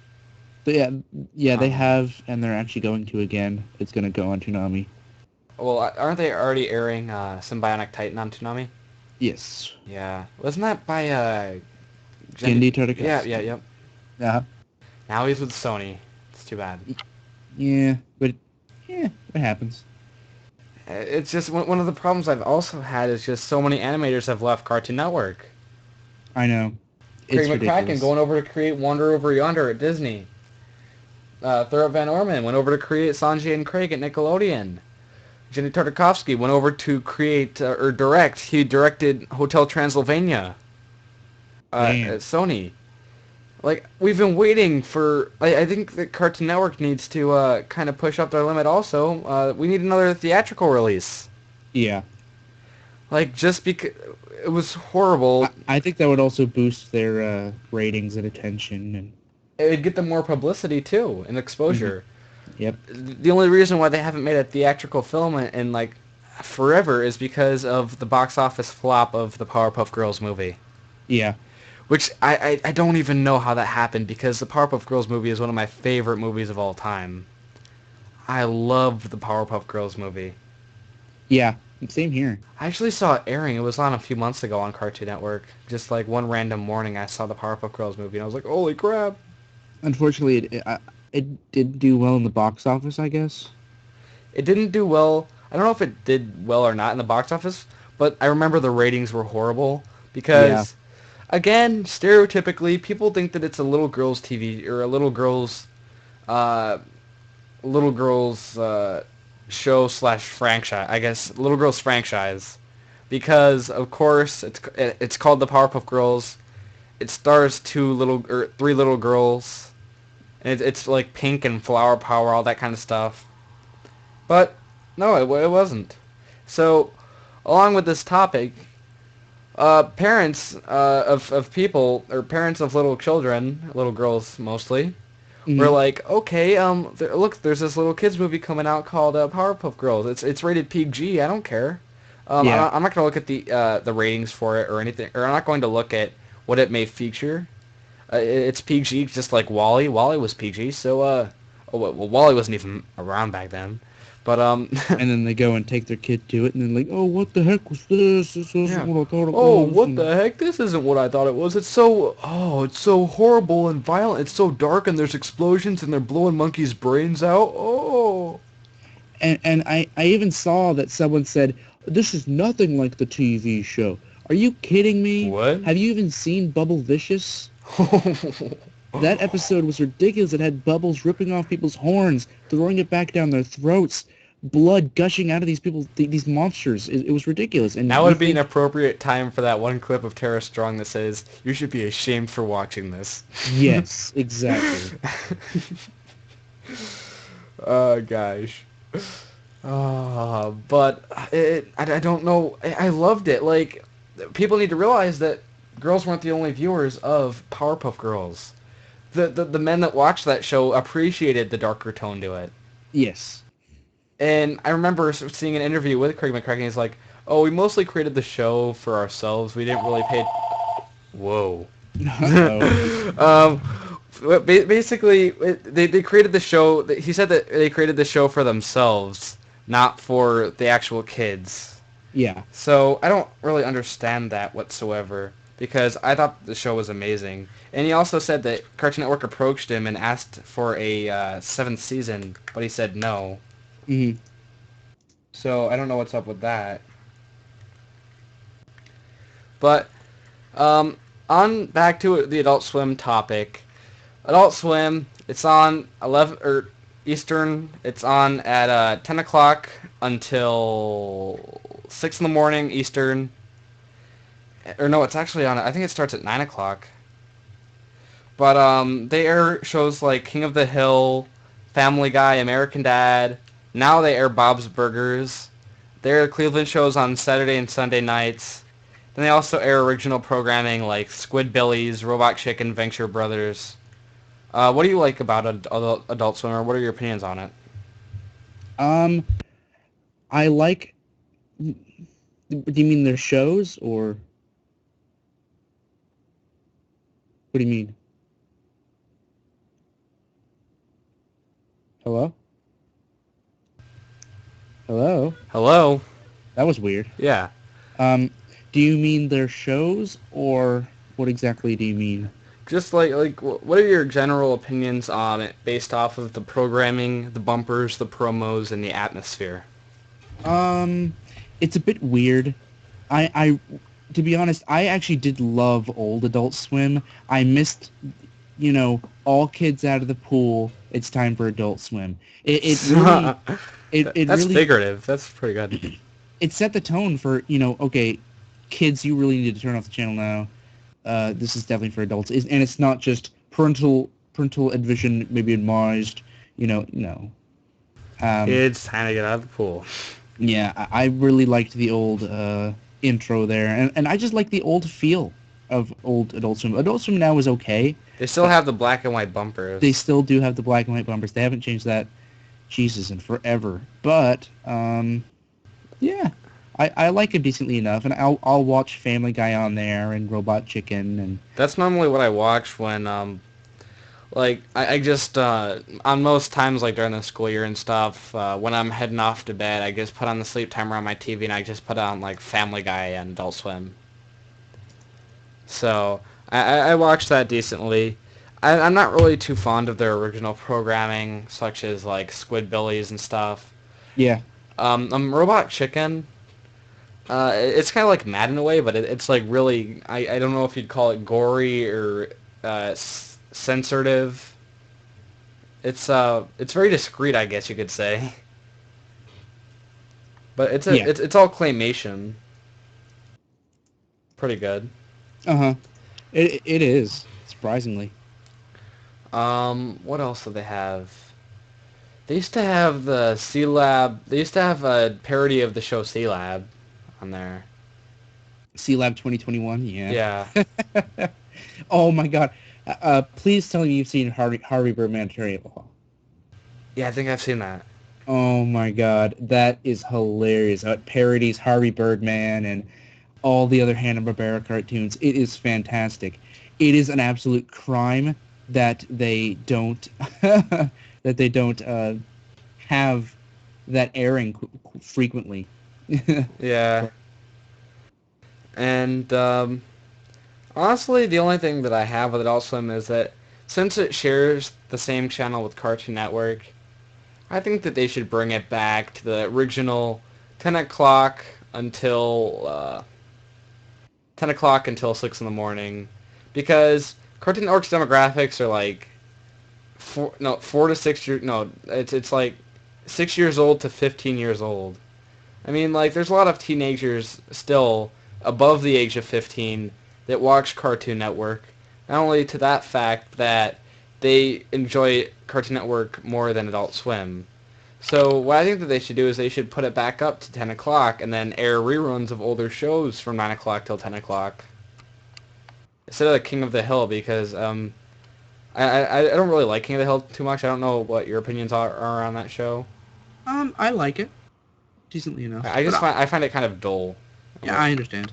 yeah, yeah, they Um, have, and they're actually going to again. It's going to go on Toonami. well, aren't they already airing Symbionic Titan on Toonami? Yes, Yeah. Wasn't that by Genndy Yeah, yeah, Tartakovsky. yep. Uh, Now he's with Sony. It's too bad. yeah, but yeah, it happens. It's just one of the problems I've also had is just so many animators have left Cartoon Network. I know, Craig it's McCracken ridiculous. going over to create Wander Over Yonder at Disney. Thurop Van Orman went over to create Sanjay and Craig at Nickelodeon. Jenny Tartakovsky went over to create or direct. He directed Hotel Transylvania at Damn. Sony. Like, we've been waiting for... I think that Cartoon Network needs to kind of push up their limit also. We need another theatrical release. Yeah, Like, just because... It was horrible. I think that would also boost their ratings and attention and. It would get them more publicity, too, and Mhm. exposure. Yep. The only reason why they haven't made a theatrical film in like, forever is because of the box office flop of the Powerpuff Girls movie. Yeah. Which I don't even know how that happened because the Powerpuff Girls movie is one of my favorite movies of all time. I love the Powerpuff Girls movie. Yeah. Same here. I actually saw it airing. It was on a few months ago on Cartoon Network. Just like one random morning I saw the Powerpuff Girls movie and I was like, holy crap. Unfortunately, it did do well in the box office, I guess. It didn't do well. I don't know if it did well or not in the box office, but I remember the ratings were horrible Yeah. because, again, stereotypically, people think that it's a little girl's TV or uh, little girl's show slash franchise. I guess little girl's franchise, because of course it's called the Powerpuff Girls. It stars three little girls, and it's like pink and flower power, all that kind of stuff. But no, it wasn't. So, along with this topic, parents of people, or parents of little children, little girls mostly, were Hmm. like, okay, look, there's this little kids movie coming out called Powerpuff Girls. It's rated PG. I don't care. Yeah. I'm not gonna look at the ratings for it or anything, or I'm not going to look at what it may feature. It's PG, just like Wally. Wally was PG, so well, Wally wasn't even around back then, but And then they go and take their kid to it, and then like, oh, what the heck was this? This isn't yeah. what I thought it Oh, was. what And the heck? This isn't what I thought it was. It's so horrible and violent. It's so dark, and there's explosions, and they're blowing monkeys' brains out. Oh. I even saw that someone said, this is nothing like the TV show. Are you kidding me? What? Have you even seen Bubble Vicious? That episode was ridiculous. It had Bubbles ripping off people's horns, throwing it back down their throats, blood gushing out of these people, these monsters. It was ridiculous. And Now you would be an think, appropriate time for that one clip of Tara Strong that says, "You should be ashamed for watching this." yes, exactly. Oh gosh. But I don't know. I loved it. Like, people need to realize that girls weren't the only viewers of Powerpuff Girls. The men that watched that show appreciated the darker tone to it. Yes. And I remember seeing an interview with Craig McCracken. He's like, "Oh, we mostly created the show for ourselves. We didn't really pay." Whoa. Uh-oh. um, basically, they created the show. He said that they created the show for themselves, not for the actual kids. Yeah. So I don't really understand that whatsoever, because I thought the show was amazing. And he also said that Cartoon Network approached him and asked for a seventh season, but he said no. Hmm. So I don't know what's up with that. But on back to the Adult Swim topic. Adult Swim, it's on 11 or Eastern. It's on at 10 o'clock until 6 in the morning Eastern. Or no, it's actually on. I think it starts at 9 o'clock. But they air shows like King of the Hill, Family Guy, American Dad. Now they air Bob's Burgers. They air Cleveland shows on Saturday and Sunday nights. Then they also air original programming like Squidbillies, Robot Chicken, Venture Brothers. What do you like about Adult Swim, or what are your opinions on it? Um, I like. Do you mean their shows or? What do you mean? Hello? Hello? Hello? That was weird. Yeah. Um, do you mean their shows or what exactly do you mean? Just what are your general opinions on it based off of the programming, the bumpers, the promos, and the atmosphere? Um, it's a bit weird. I, to be honest, I actually did love old Adult Swim. I missed, all kids out of the pool. It's time for Adult Swim. It really, That's really, figurative. That's pretty good. it set the tone for, okay, kids, you really need to turn off the channel now. This is definitely for adults. And it's not just parental advision, maybe advised, no. It's time to get out of the pool. Yeah, I really liked the old intro there, and I just like the old feel of old Adult Swim. Adult Swim now is okay. They still have the black and white bumpers. They still do have the black and white bumpers. They haven't changed that, Jesus, in forever. But yeah, I like it decently enough, and I'll watch Family Guy on there and Robot Chicken and. That's normally what I watch when I just on most times like during the school year and stuff, when I'm heading off to bed, I just put on the sleep timer on my TV and I just put on like Family Guy and Adult Swim. So I watch that decently. I'm not really too fond of their original programming, such as like Squidbillies and stuff. Yeah. Robot Chicken. It's kind of like Mad in a way, but it's like really, I don't know if you'd call it gory or sensitive. It's very discreet, I guess you could say. But Yeah. it's all claymation. Pretty good. Uh-huh. It is, surprisingly. What else do they have? They used to have the C Lab. They used to have a parody of the show C Lab on there. C Lab 2021, yeah. Yeah. Oh my god. Please tell me you've seen Harvey Birdman Terrible. Yeah, I think I've seen that. Oh my god, that is hilarious. How it parodies Harvey Birdman and all the other Hanna-Barbera cartoons. It is fantastic. It is an absolute crime that they don't have that airing frequently. Yeah. And honestly, the only thing that I have with Adult Swim is that since it shares the same channel with Cartoon Network, I think that they should bring it back to the original 10 o'clock until 10 o'clock until 6 in the morning, because Cartoon Network's demographics are like 4 to 6 years. No, it's like 6 years old to 15 years old. I mean, like, there's a lot of teenagers still above the age of 15 that watch Cartoon Network. Not only to that fact that they enjoy Cartoon Network more than Adult Swim. So what I think that they should do is they should put it back up to 10 o'clock and then air reruns of older shows from 9 o'clock till 10 o'clock. Instead of the King of the Hill, because I don't really like King of the Hill too much. I don't know what your opinions are on that show. I like it decently enough. I just but I find it kind of dull. yeah, I understand.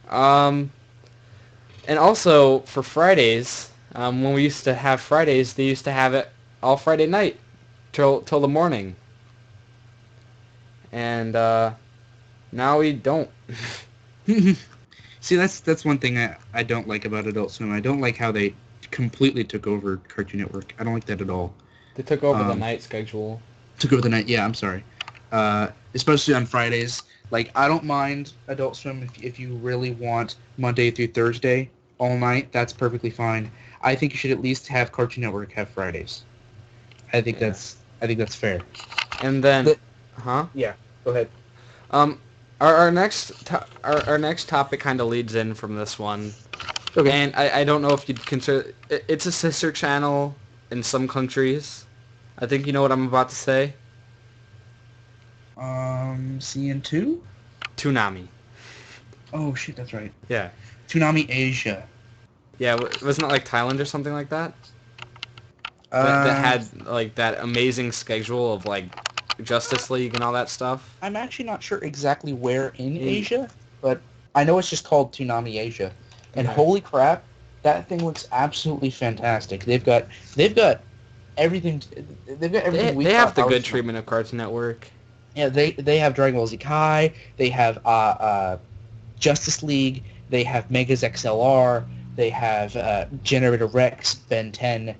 Um, and also for Fridays, when we used to have Fridays, they used to have it all Friday night till the morning. And now we don't. See, that's one thing I don't like about Adult Swim. I don't like how they completely took over Cartoon Network. I don't like that at all. They took over the night schedule. Took over the night. Yeah, I'm sorry. Especially on Fridays. Like, I don't mind Adult Swim if you really want Monday through Thursday all night. That's perfectly fine. I think you should at least have Cartoon Network have Fridays. I think that's fair. And then, Yeah. Go ahead. Our next topic kind of leads in from this one. Okay. And I don't know if you'd consider it's a sister channel in some countries. I think you know what I'm about to say. CN2? Toonami. Oh shit, that's right. Yeah. Toonami Asia. Yeah, wasn't it like Thailand or something like that? That had like that amazing schedule of like Justice League and all that stuff. I'm actually not sure exactly where in Asia, but I know it's just called Toonami Asia. And holy crap, that thing looks absolutely fantastic. They've got everything. They've got everything. They have the good treatment of Cartoon Network. Yeah, they have Dragon Ball Z Kai. They have Justice League. They have Megas XLR. They have Generator Rex, Ben 10.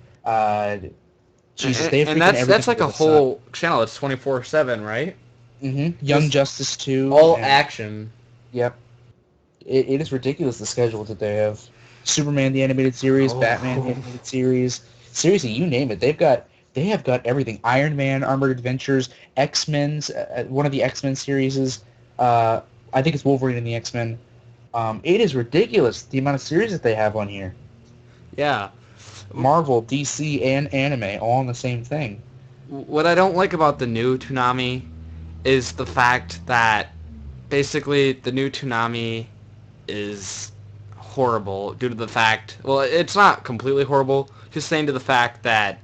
Jesus, they have and that's like a whole channel. It's 24/7, right? Mm-hmm. Young Justice 2. All action. Yep. It is ridiculous the schedule that they have. Superman the animated series, Batman the animated series. Seriously, you name it. They have got everything. Iron Man, Armored Adventures, X-Men's, one of the X-Men series. I think it's Wolverine and the X-Men. It is ridiculous the amount of series that they have on here. Yeah. Marvel, DC, and anime all in the same thing. What I don't like about the new Toonami is the fact that basically the new Toonami is horrible due to the fact, well, it's not completely horrible, just saying to the fact that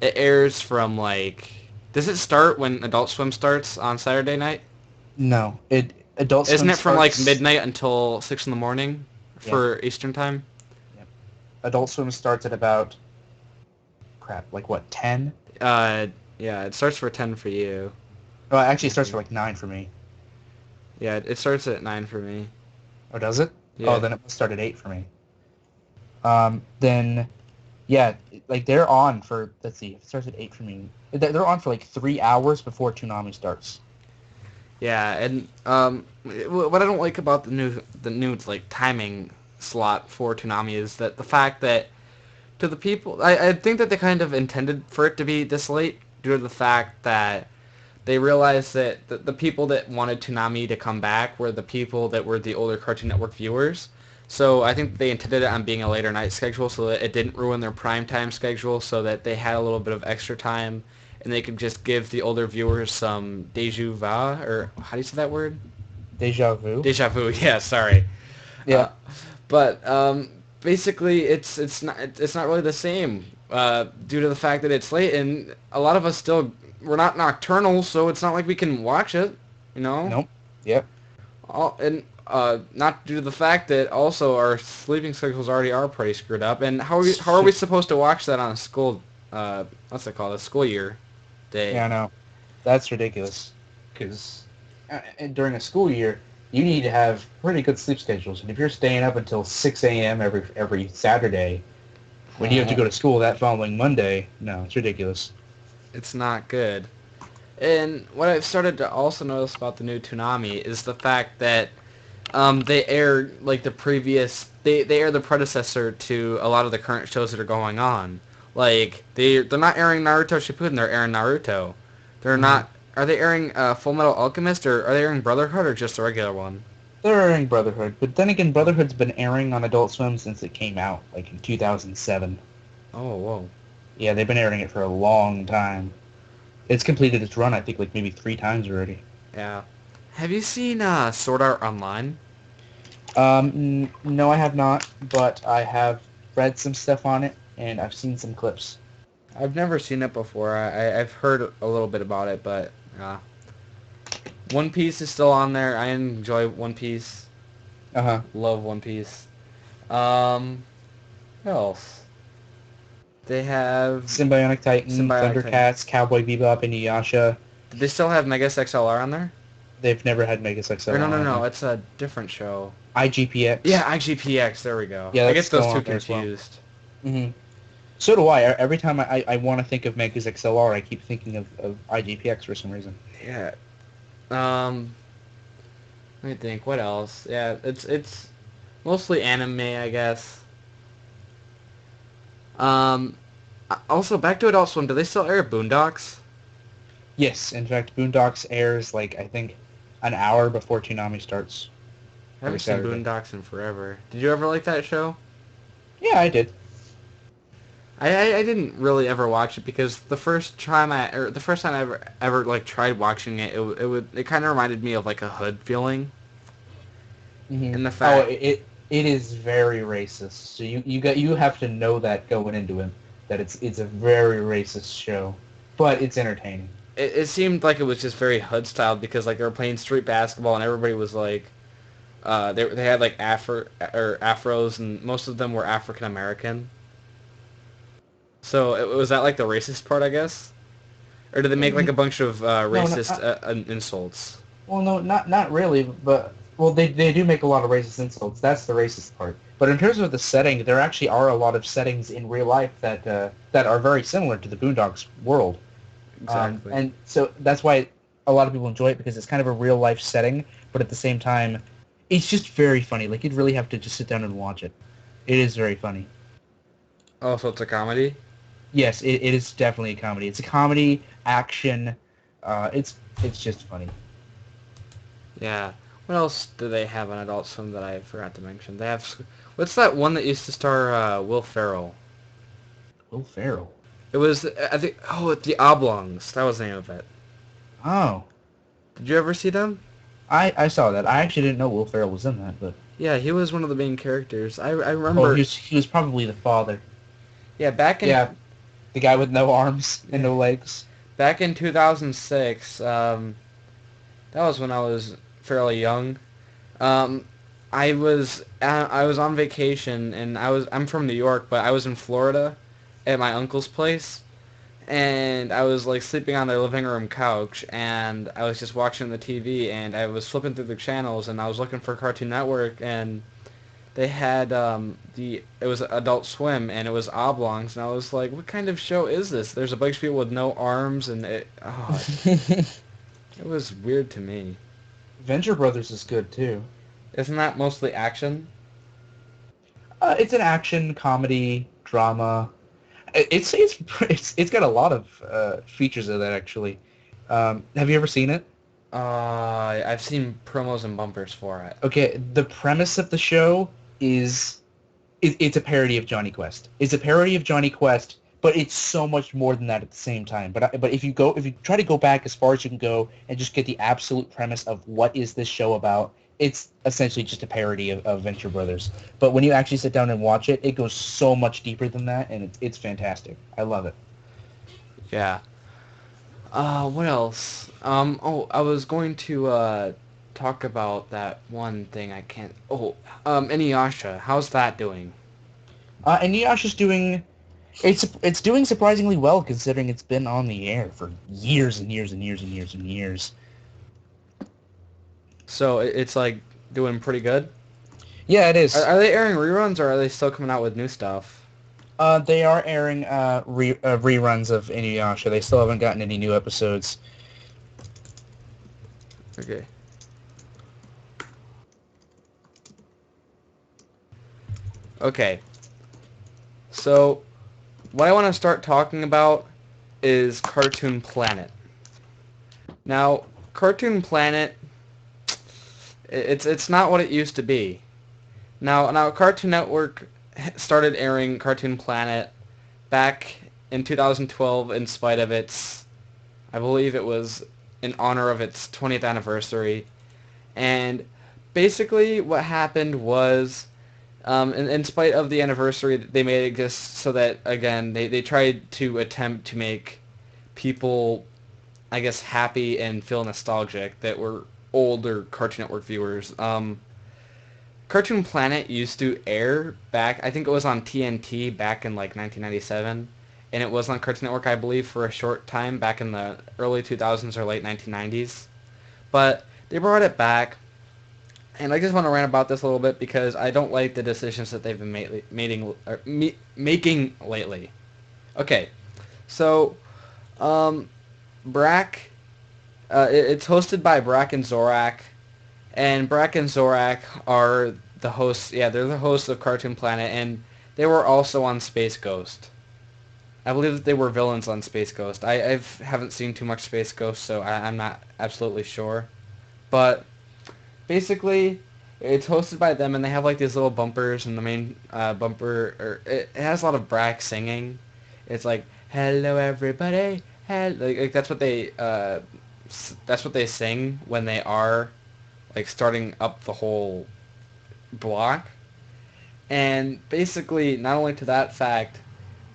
it airs from like, does it start when Adult Swim starts on Saturday night? No, Adult Swim Isn't it from like midnight until 6 in the morning for Eastern time? Yep. Adult Swim starts at about, like what, 10? Yeah, it starts for 10 for you. Oh, actually it starts for like 9 for me. Yeah, it starts at 9 for me. Oh, does it? Yeah. Oh, then it must start at 8 for me. Then Yeah, like they're on for, let's see, it starts at 8 for me. They're on for like 3 hours before Toonami starts. Yeah, and what I don't like about the new like timing slot for Toonami is that the fact that to the people, I think that they kind of intended for it to be this late due to the fact that they realized that the people that wanted Toonami to come back were the people that were the older Cartoon Network viewers. So I think they intended it on being a later night schedule so that it didn't ruin their prime time schedule, so that they had a little bit of extra time and they could just give the older viewers some deja vu, or how do you say that word? Deja vu. Deja vu. Yeah, sorry. Yeah. Uh, but basically, it's not really the same due to the fact that it's late, and a lot of us still we're not nocturnal, so it's not like we can watch it, you know. Nope. Yep. And not due to the fact that also our sleeping schedules already are pretty screwed up. And how are we supposed to watch that on a school what's it called, a school year day? Yeah, I know. That's ridiculous. Because during a school year, you need to have pretty good sleep schedules. And if you're staying up until 6 a.m. every Saturday, when you have to go to school that following Monday, no, it's ridiculous. It's not good. And what I've started to also notice about the new Toonami is the fact that they air like the previous they air the predecessor to a lot of the current shows that are going on. Like they're not airing Naruto Shippuden, they're airing Naruto. They're Hmm. not. Are they airing Full Metal Alchemist, or are they airing Brotherhood, or just a regular one? They're airing Brotherhood, but then again, Brotherhood's been airing on Adult Swim since it came out, like in 2007. Oh, whoa. Yeah, they've been airing it for a long time. It's completed its run, I think, like maybe 3 times already. Yeah. Have you seen Sword Art Online? No, I have not, but I have read some stuff on it, and I've seen some clips. I've never seen it before. I've heard a little bit about it, but One Piece is still on there. I enjoy One Piece. Uh-huh. Love One Piece. Um, what else? They have Symbionic Titan, Symbiotic Titan. Thundercats, Cowboy Bebop, and Inuyasha. Do they still have Megas XLR on there? They've never had Megas Or no, XLR no, on no. there. It's a different show. IGPX. Yeah, IGPX. There we go. Yeah, I that's get still those two on there as well. confused. Hmm. So do I. Every time I want to think of Megas XLR, I keep thinking of IGPX for some reason. Yeah. Um, Let me think. What else? Yeah, it's mostly anime, I guess. Um, Also back to Adult Swim. Do they still air Boondocks? Yes, in fact, Boondocks airs, like, I think, an hour before Toonami starts I every haven't seen Saturday. Boondocks in forever. Did you ever like that show? Yeah, I did. I didn't really ever watch it because the first time I ever like tried watching it, it kind of reminded me of like a hood feeling, Hmm. and the Oh, fact it is very racist. So you have to know that going into it, that it's a very racist show, but it's entertaining. it seemed like it was just very hood styled because like they were playing street basketball and everybody was like they had like afros and most of them were African American. So was that like the racist part, I guess, or did they make like a bunch of No, no, racist insults? well, no, not really, but well, they do make a lot of racist insults. That's the racist part. But in terms of the setting, there actually are a lot of settings in real life that are very similar to the Boondocks world. Exactly. And so that's why a lot of people enjoy it because it's kind of a real life setting, but at the same time, it's just very funny. Like you'd really have to just sit down and watch it. It is very funny. Oh, so it's a comedy? Yes, it is definitely a comedy. It's a comedy, action. It's just funny. Yeah. What else do they have on Adult Swim that I forgot to mention? They have what's that one that used to star Will Ferrell? Will Ferrell. It was I think the Oblongs. That was the name of it. Oh, Did you ever see them? I saw that. I actually didn't know Will Ferrell was in that, but Yeah, he was one of the main characters. I oh, remember. he was probably the father. Yeah, back in Yeah, the guy with no arms and yeah, no legs. back in 2006. That was when I was fairly young. Um, I was on vacation and I'm from New York, but I was in Florida at my uncle's place, and I was like sleeping on their living room couch, and I was just watching the TV, and I was flipping through the channels, and I was looking for Cartoon Network, and they had it was Adult Swim and it was oblongs, and I was like, what kind of show is this? There's a bunch of people with no arms, and it was weird to me. Venture Brothers is good too. Isn't that mostly action? It's an action comedy drama. It's got a lot of features of that actually. Have you ever seen it? I've seen promos and bumpers for it. Okay, the premise of the show is it's a parody of Johnny Quest. It's a parody of Johnny Quest, but it's so much more than that at the same time. But if you try to go back as far as you can go and just get the absolute premise of what is this show about, it's essentially just a parody of Venture Brothers. But when you actually sit down and watch it, it goes so much deeper than that, and it's fantastic. I love it. Yeah. What else? I was going to talk about that one thing I can't. Inuyasha. How's that doing? And Inuyasha's doing it's doing surprisingly well considering it's been on the air for years and years and years and years and years. So it's like doing pretty good. Yeah, it Are, is. are they airing reruns or are they still coming out with new stuff? They are airing reruns of Inuyasha. They still haven't gotten any new episodes. Okay. Okay. So what I want to start talking about is Cartoon Planet. Now, Cartoon Planet, it's not what it used to be. Now Cartoon Network started airing Cartoon Planet back in 2012 in spite of I believe it was in honor of its 20th anniversary. And basically what happened was, in spite of the anniversary, they made it just so that, again, they tried to attempt to make people, I guess, happy and feel nostalgic that were older Cartoon Network viewers. Cartoon Planet used to air back, I think it was on TNT back in like 1997, and it was on Cartoon Network, I believe, for a short time back in the early 2000s or late 1990s. But they brought it back, and I just want to rant about this a little bit because I don't like the decisions that they've been making lately. Okay, so Brack, it's hosted by Brack and Zorak, and Brack and Zorak are the hosts. Yeah, they're the hosts of Cartoon Planet, and they were also on Space Ghost. I believe that they were villains on Space Ghost. I haven't seen too much Space Ghost, so I'm not absolutely sure. But basically, it's hosted by them, and they have like these little bumpers, and the main bumper, it has a lot of Brack singing. It's like, "Hello, everybody." Hello. Like that's what they sing when they are like starting up the whole block. And basically, not only to that fact,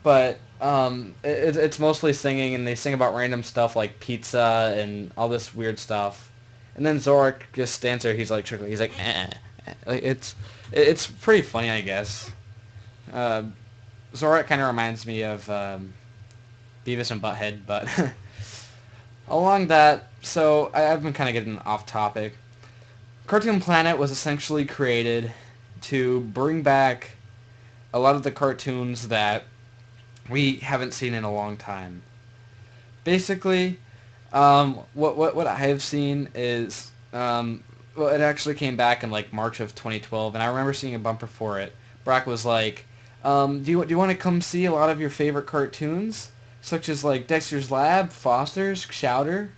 but it's mostly singing, and they sing about random stuff like pizza and all this weird stuff. And then Zorak just stands there. He's like, chuckling. He's like, eh, eh. Like it's pretty funny, I guess. Uh, Zorak kind of reminds me of Beavis and Butthead, but along that. So I've been kind of getting off topic. Cartoon Planet was essentially created to bring back a lot of the cartoons that we haven't seen in a long time. Basically, what I have seen is, well, it actually came back in like March of 2012, and I remember seeing a bumper for it. Brock was like, do you want to come see a lot of your favorite cartoons, such as like Dexter's Lab, Foster's, Chowder?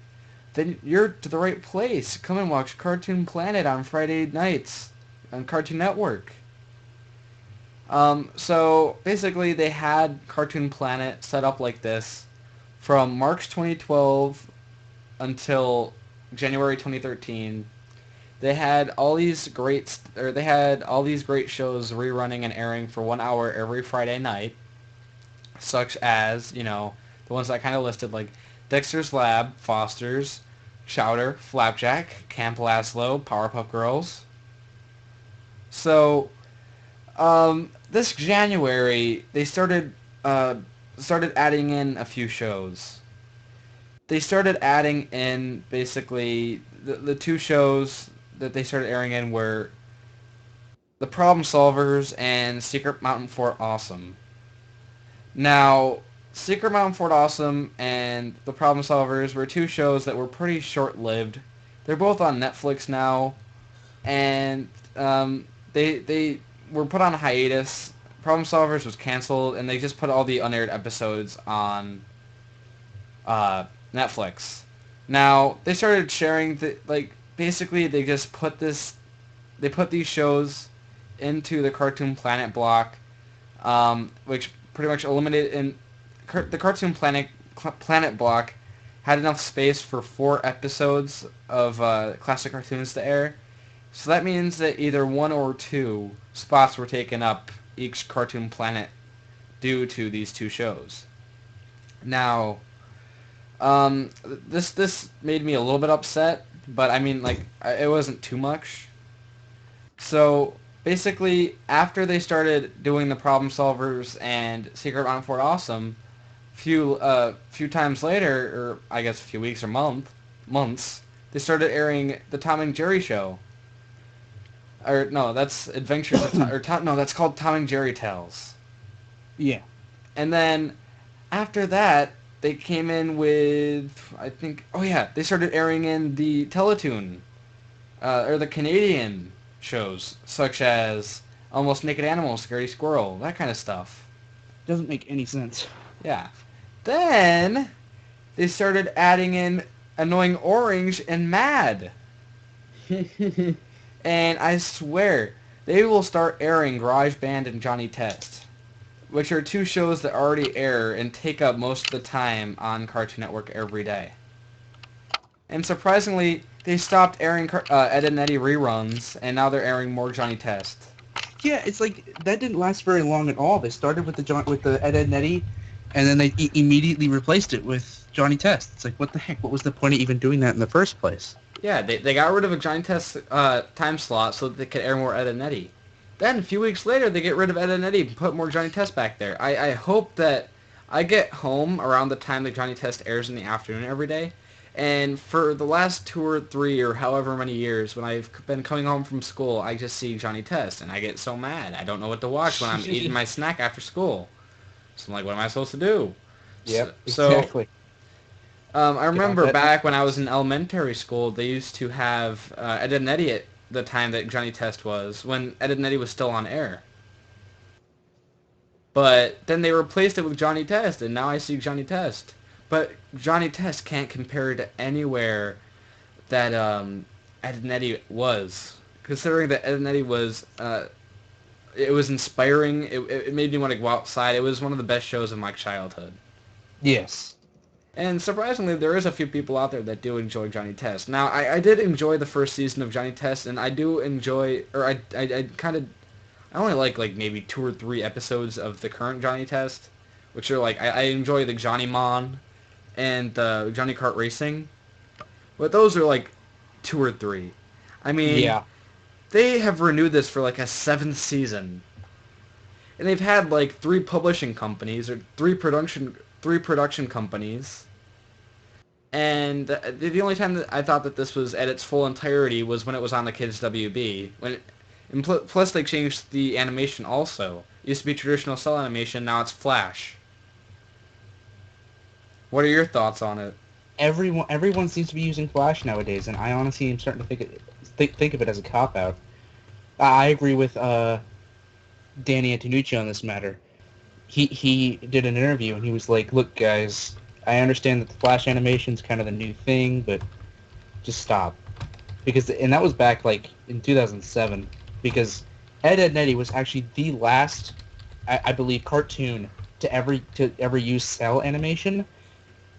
Then you're to the right place. Come and watch Cartoon Planet on Friday nights on Cartoon Network. So basically, they had Cartoon Planet set up like this from March 2012 until January 2013. They had all these great shows rerunning and airing for 1 hour every Friday night, such as, the ones that I kind of listed, like Dexter's Lab, Foster's, Chowder, Flapjack, Camp Laszlo, Powerpuff Girls. So, this January, they started adding in a few shows. They started adding in basically the two shows that they started airing in were The Problem Solvers and Secret Mountain Fort Awesome. Now, Secret Mountain Fort Awesome and The Problem Solvers were two shows that were pretty short-lived. They're both on Netflix now, and they were put on hiatus. Problem Solvers was canceled, and they just put all the unaired episodes on Netflix. Now they started sharing basically they just put these shows into the Cartoon Planet block, which pretty much eliminated the Cartoon Planet block had enough space for 4 episodes of classic cartoons to air. So that means that either 1 or 2 spots were taken up each Cartoon Planet due to these 2 shows. Now, this made me a little bit upset, but I mean, like, it wasn't too much. So basically, after they started doing the Problem Solvers and Secret Mountain Fort Awesome, few times later, or I guess a few weeks or months, they started airing the Tom and Jerry show. Or no, that's Adventures of no, that's called Tom and Jerry Tales. Yeah. And then after that, they came in with, I think, they started airing in the Teletoon, or the Canadian shows, such as Almost Naked Animal, Scary Squirrel, that kind of stuff. Doesn't make any sense. Yeah. Then they started adding in Annoying Orange and Mad. And I swear, they will start airing Garage Band and Johnny Test, which are 2 shows that already air and take up most of the time on Cartoon Network every day. And surprisingly, they stopped airing Ed and Eddie reruns, and now they're airing more Johnny Test. Yeah, it's like that didn't last very long at all. They started with the Ed, and Eddie, and then they immediately replaced it with Johnny Test. It's like, what the heck? What was the point of even doing that in the first place? Yeah, they got rid of a Johnny Test time slot so that they could air more Ed and Eddie. Then, a few weeks later, they get rid of Ed and Eddie and put more Johnny Test back there. I hope that I get home around the time that Johnny Test airs in the afternoon every day. And for the last 2 or 3 or however many years, when I've been coming home from school, I just see Johnny Test, and I get so mad. I don't know what to watch when I'm eating my snack after school. So I'm like, what am I supposed to do? Yep, so, exactly. I remember back when I was in elementary school, they used to have Ed and Eddie at the time that Johnny Test was, when Ed and Eddie was still on air. But then they replaced it with Johnny Test, and now I see Johnny Test. But Johnny Test can't compare to anywhere that Ed and Eddie was. Considering that Ed and Eddie was, it was inspiring. It made me want to go outside. It was one of the best shows of my childhood. Yes. And surprisingly, there is a few people out there that do enjoy Johnny Test. Now, I did enjoy the first season of Johnny Test, and I do enjoy, or I only like maybe 2 or 3 episodes of the current Johnny Test, which are like, I enjoy the Johnny Mon and the Johnny Kart Racing, but those are like 2 or 3. I mean, Yeah. They have renewed this for like a 7th season, and they've had like 3 publishing companies or 3 production companies. And the only time that I thought that this was at its full entirety was when it was on the Kids WB. Plus they changed the animation also. It used to be traditional cell animation, now it's Flash. What are your thoughts on it? Everyone seems to be using Flash nowadays, and I honestly am starting to think of it as a cop-out. I agree with Danny Antonucci on this matter. He did an interview, and he was like, look, guys, I understand that the Flash animation's kind of the new thing, but just stop. And that was back, like, in 2007, because Ed, Edd n Eddy was actually the last, I believe, cartoon to ever use cell animation.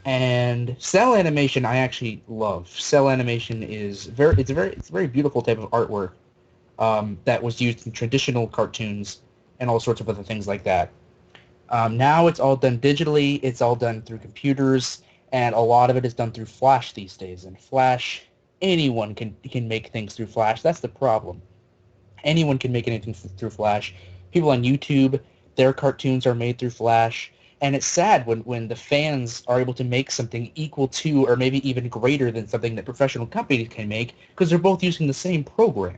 And cell animation I actually love. Cell animation is it's a very beautiful type of artwork that was used in traditional cartoons and all sorts of other things like that. Now it's all done digitally, it's all done through computers, and a lot of it is done through Flash these days. And Flash, anyone can make things through Flash. That's the problem. Anyone can make anything through Flash. People on YouTube, their cartoons are made through Flash. And it's sad when the fans are able to make something equal to or maybe even greater than something that professional companies can make because they're both using the same program.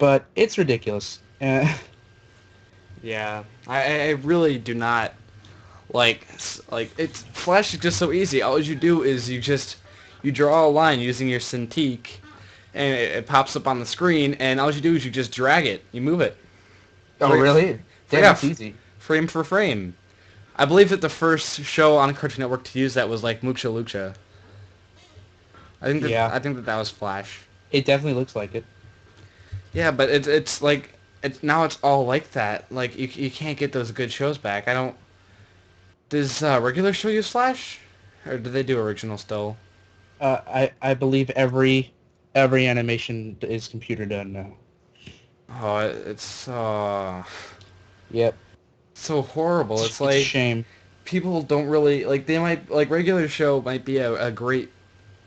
but it's ridiculous. Yeah, I really do not like it's Flash is just so easy. All you do is you draw a line using your Cintiq, and it pops up on the screen, and all you do is you just drag it, you move it. Oh, really? Damn, Yeah, that's easy. frame for frame. I believe that the first show on Cartoon Network to use that was like Mucha Lucha. Yeah, I think that was Flash. it definitely looks like it. Yeah, but it's like now it's all like that. Like you can't get those good shows back. I don't. Does regular show use Flash, or do they do original still? I believe every animation is computer done now. Oh, it's Yep, so horrible. It's it's a like shame. people don't really like. They might like regular show might be a great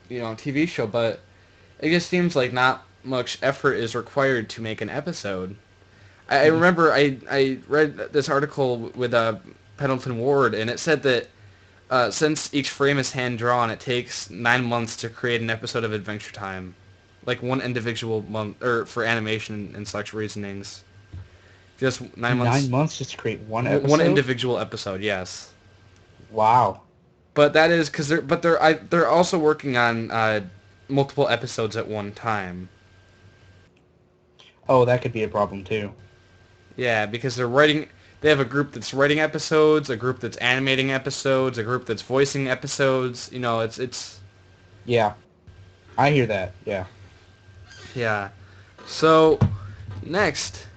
TV show, but it just seems like not much effort is required to make an episode. I Mhm. remember I read this article with Pendleton Ward, and it said that since each frame is hand drawn, it takes 9 months to create an episode of Adventure Time, like one individual month, or for animation and such reasonings. Just 9 months, 9 months just to create one one episode? individual episode, yes. Wow. But that is because they're also working on multiple episodes at one time. Oh, that could be a problem too. Yeah, because they're writing. They have a group that's writing episodes, a group that's animating episodes, a group that's voicing episodes. It's Yeah, I hear that. Yeah. yeah. So next,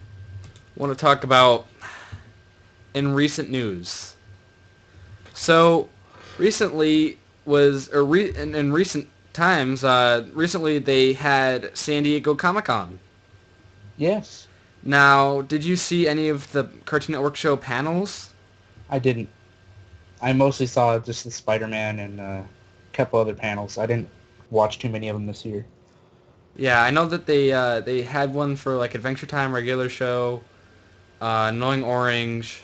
I want to talk about in recent news. So recently in recent times, recently they had San Diego Comic-Con. Yes, Now, did you see any of the Cartoon Network show panels? I didn't. I mostly saw just the Spider-Man and a couple other panels. I didn't watch too many of them this year. Yeah, I know that they had one for like Adventure Time, regular show, Annoying Orange,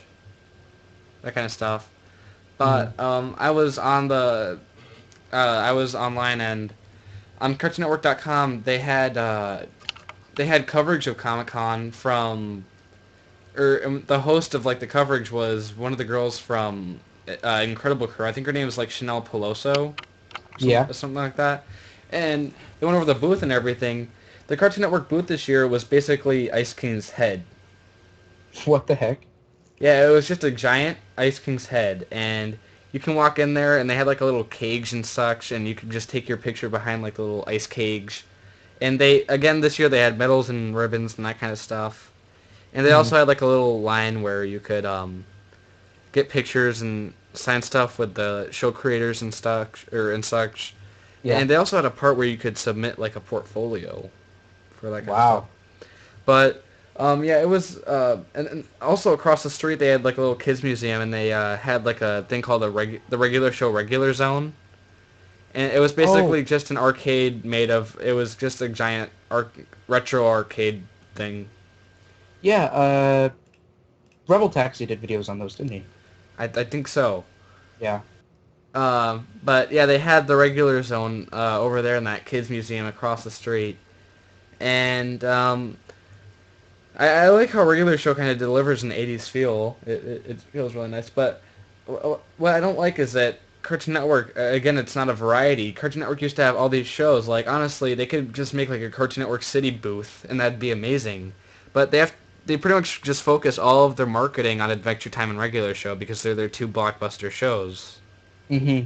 that kind of stuff. Hmm. But I was online, and on CartoonNetwork.com they had coverage of Comic Con from, the host of like the coverage was one of the girls from Incredible Crew. I think her name was like Chanel Peloso, Yeah. something like that. And they went over the booth and everything. The Cartoon Network booth this year was basically Ice King's head. What the heck? Yeah, it was just a giant Ice King's head, and you can walk in there, and they had like a little cage and such, and you could just take your picture behind like the little ice cage. And again this year they had medals and ribbons and that kind of stuff. And they Hmm. also had like a little line where you could get pictures and sign stuff with the show creators and such. Yeah. And they also had a part where you could submit like a portfolio for that kind of stuff. Wow. But yeah, it was, and also across the street they had like a little kids museum, and they had like a thing called the regular show regular zone, and it was Oh, basically just an arcade made of. It was just a giant retro arcade thing. yeah. Rebel Taxi did videos on those, didn't he? I think so. Yeah. But yeah, they had the regular zone over there in that kids museum across the street, and I like how regular show kind of delivers an 80s feel. It feels really nice. But what I don't like is that Cartoon Network, again, it's not a variety. Cartoon Network used to have all these shows. Like, honestly, they could just make like a Cartoon Network City booth, and that'd be amazing. But they pretty much just focus all of their marketing on Adventure Time and regular show because they're their two blockbuster shows. Hmm.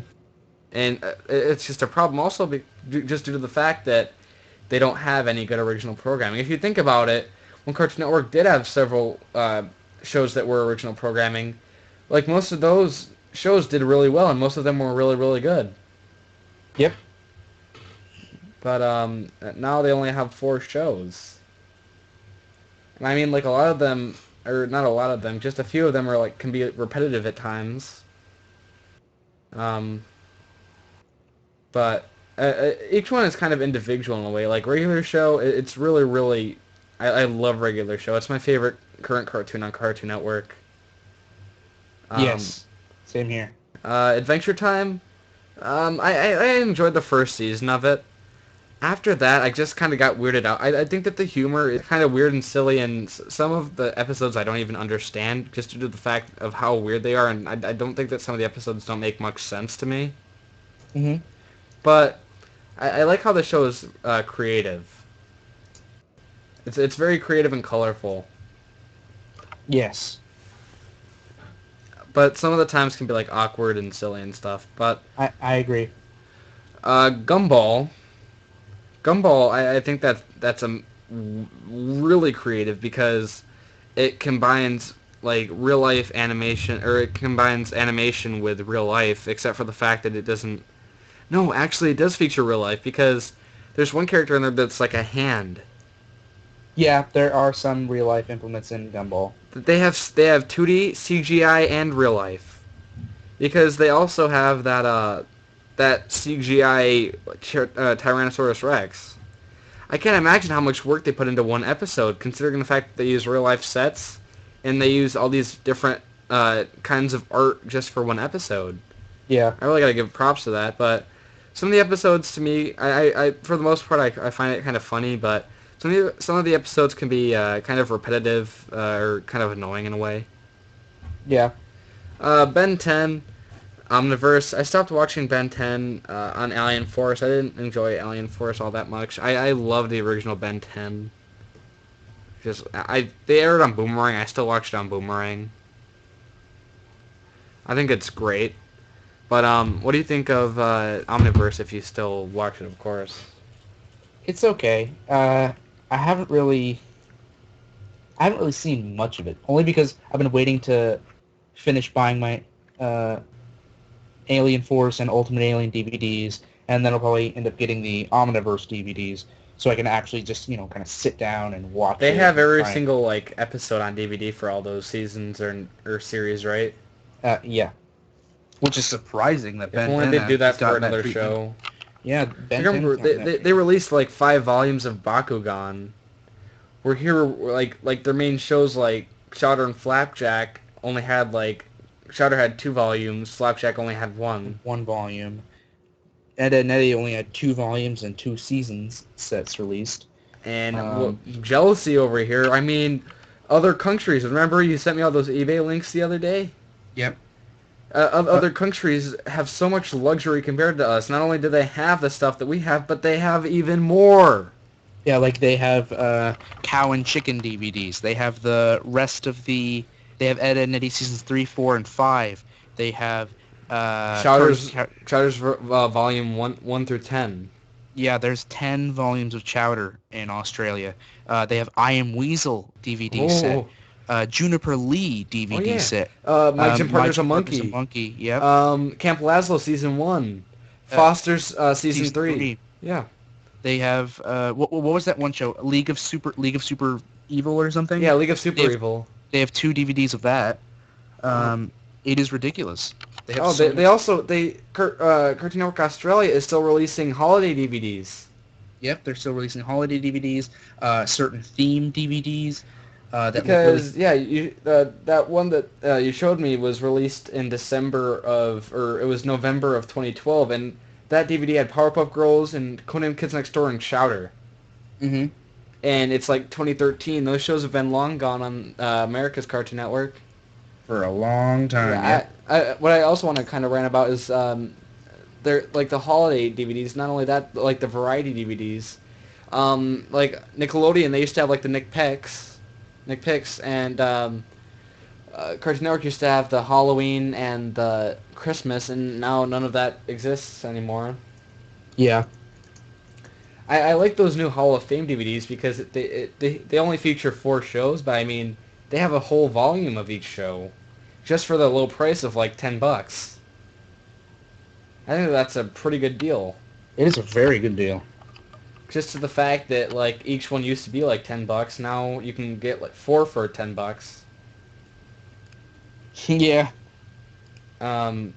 And it's just a problem also just due to the fact that they don't have any good original programming. If you think about it, when Cartoon Network did have several shows that were original programming, like most of those shows did really well, and most of them were really, really good. Yep. But now they only have 4 shows. And I mean, like a lot of them, or not a lot of them, just a few of them are like can be repetitive at times. Um, but each one is kind of individual in a way. Like regular show, it's really, really, I love regular show. It's my favorite current cartoon on Cartoon Network. Um, Yes. Same here. Adventure Time, I enjoyed the first season of it. After that, I just kind of got weirded out. I think that the humor is kind of weird and silly, and some of the episodes I don't even understand just due to the fact of how weird they are, and I don't think that some of the episodes don't make much sense to me. Mm-hmm. But I like how the show is creative. It's very creative and colorful, Yes, but some of the times can be like awkward and silly and stuff. But I agree. Gumball, I think that's really creative because it combines like real life animation, or it combines animation with real life, except for the fact that it doesn't. No, actually, it does feature real life because there's one character in there that's like a hand. Yeah, there are some real life implements in Gumball. They have 2D CGI and real life because they also have that CGI Tyrannosaurus Rex. I can't imagine how much work they put into one episode, considering the fact that they use real life sets and they use all these different kinds of art just for one episode. Yeah, I really gotta give props to that. But some of the episodes, to me, I for the most part, I find it kind of funny. But some of the episodes can be kind of repetitive or kind of annoying in a way. yeah. Ben 10, Omniverse. I stopped watching Ben 10 on Alien Force. I didn't enjoy Alien Force all that much. I love the original Ben 10. Just they aired on Boomerang. I still watch it on Boomerang. I think it's great. But what do you think of Omniverse if you still watch it, of course? It's okay. I haven't really seen much of it, only because I've been waiting to finish buying my uh, Alien Force and Ultimate Alien DVDs, and then I'll probably end up getting the Omniverse DVDs, so I can actually just kind of sit down and watch They it have and every try. single like episode on DVD for all those seasons or series, right? Yeah, which is surprising that If Ben only 10 they'd do has that for gotten that another treatment. show. Yeah, I Ben 10 has remember gotten that they treatment. released like 5 volumes of Bakugan. We're here like their main shows like Chowder and Flapjack only had like Chowder had 2 volumes, Flapjack only had one. One volume. Ed, Edd n Eddy only had 2 volumes and 2 seasons sets released. And Um, jealousy over here. I mean, other countries. Remember you sent me all those eBay links the other day? yep. Other countries have so much luxury compared to us. Not only do they have the stuff that we have, but they have even more. Yeah, like they have cow and chicken DVDs. They have the rest of the. They have Ed, Edd n Eddy seasons 3, 4, and 5. They have Chowder's volume one through 10. yeah. There's 10 volumes of Chowder in Australia. They have I Am Weasel DVD set. Oh, Juniper Lee oh DVD yeah. set. My Gym My Partner's a Gym Partner's a Monkey. Monkey. Yep. Camp Lazlo season 1. Uh, Foster's season season 3. 3. Yeah. They have what was that one show? League of Super Evil or something? Yeah, League of They Super have Evil. they have 2 DVDs of that. Oh. It is ridiculous. They have Oh, so they much. also Cartoon Network Australia is still releasing holiday DVDs. Yep, they're still releasing holiday DVDs, certain theme DVDs that look really. Because yeah, that one that you showed me was released in it was November of 2012, and that DVD had Powerpuff Girls and Conan Kids Next Door and Chowder. Hmm. And it's like 2013. Those shows have been long gone on America's Cartoon Network. For a long time. Yeah, Yep. what I also want to kind of rant about is they're like the holiday DVDs. Not only that, but, like the variety DVDs. Like Nickelodeon, they used to have like the Nick Picks, and Cartoon Network used to have the Halloween and the Christmas, and now none of that exists anymore. Yeah. I like those new Hall of Fame DVDs because they only feature 4 shows, but I mean they have a whole volume of each show, just for the low price of like $10. I think that's a pretty good deal. It is a very good deal. Just to the fact that like each one used to be like $10, now you can get like 4 for $10. Yeah. And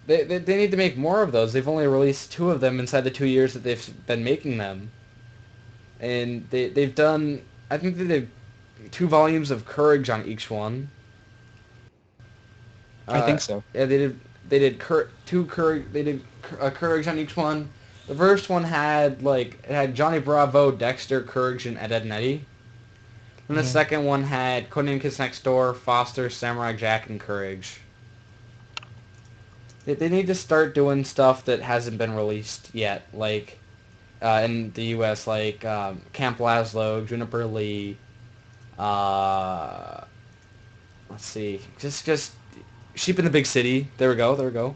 they need to make more of those. They've only released 2 of them inside the 2 years that they've been making them, and they've done. I think they did 2 volumes of Courage on each one. I think so. Yeah, they did. They did Courage. They did Courage on each one. The first one had it had Johnny Bravo, Dexter, Courage, and Ed, Edd n Eddy. And the Hmm. second one had Codename Kids Next Door, Foster, Samurai Jack, and Courage. They need to start doing stuff that hasn't been released yet, in the U.S., Camp Lazlo, Juniper Lee. Uh, let's see, just Sheep in the Big City. There we go. There we go.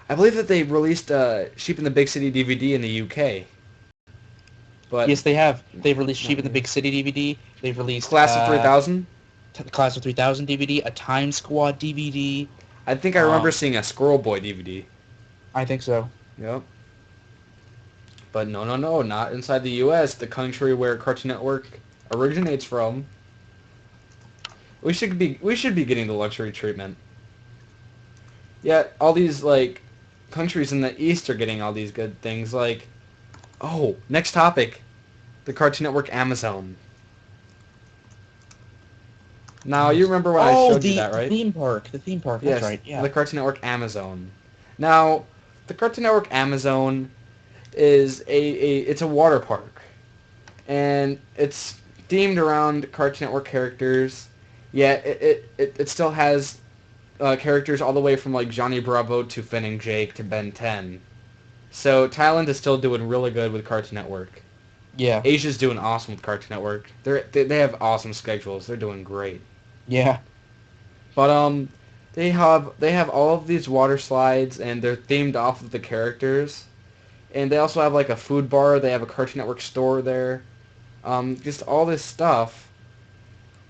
I believe that they released Sheep in the Big City DVD in the UK, but Yes, they have. They've released not Sheep in the here. Big City DVD. They've released Class of 3000. Class of 3000 DVD, a Time Squad DVD. I think I remember seeing a Squirrel Boy DVD. I think so. Yep. But no, not inside the U.S., the country where Cartoon Network originates from. We should be getting the luxury treatment. Yet all these countries in the East are getting all these good things. Next topic, the Cartoon Network Amazon. Now you remember when I showed you that, The right? theme park. The theme park. Yes, That's right. Yeah. the Cartoon Network Amazon. Now, the Cartoon Network Amazon is it's a water park, and it's themed around Cartoon Network characters. Yet it still has characters all the way from Johnny Bravo to Finn and Jake to Ben 10. So Thailand is still doing really good with Cartoon Network. Yeah. Asia's doing awesome with Cartoon Network. They have awesome schedules. They're doing great. Yeah. But they have all of these water slides, and they're themed off of the characters. And they also have a food bar. They have a Cartoon Network store there. Just all this stuff.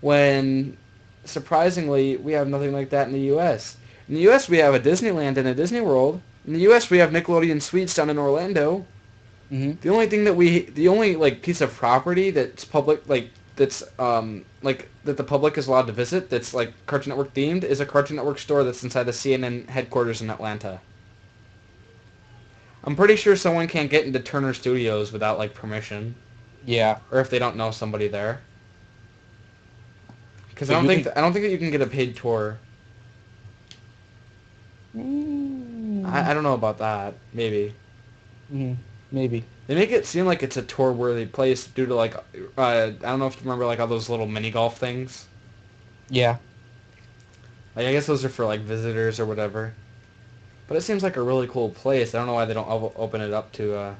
When surprisingly we have nothing like that in the U.S. In the U.S. we have a Disneyland and a Disney World. In the U.S. we have Nickelodeon Suites down in Orlando. Hmm. The only piece of property that's public, that the public is allowed to visit, that's Cartoon Network themed, is a Cartoon Network store that's inside the CNN headquarters in Atlanta. I'm pretty sure someone can't get into Turner Studios without permission, Yeah. or if they don't know somebody there. Because But you can. I don't think that you can get a paid tour. I don't know about that. Maybe. Maybe. They make it seem like it's a tour-worthy place due to I don't know if you remember all those little mini golf things. Yeah. I guess those are for visitors or whatever. But it seems like a really cool place. I don't know why they don't open it up to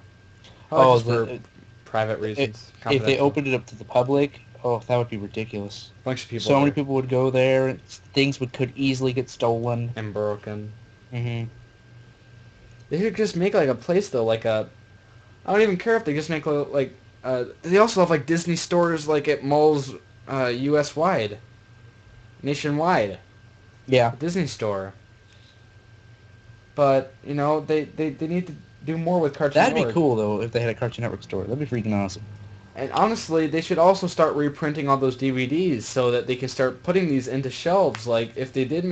Oh, just for private reasons. if they Confidential. opened it up to the public, that would be ridiculous. Bunch of people So many there people would go there. Things could easily get stolen. and broken. Hmm. They could just make a place though, I don't even care if they just make they also have Disney stores at malls U.S. wide, nationwide. Yeah. A Disney store. But they need to do more with Cartoon That'd Network. be cool though if they had a Cartoon Network store. That'd be freaking awesome. And honestly, they should also start reprinting all those DVDs so that they can start putting these into shelves. If they did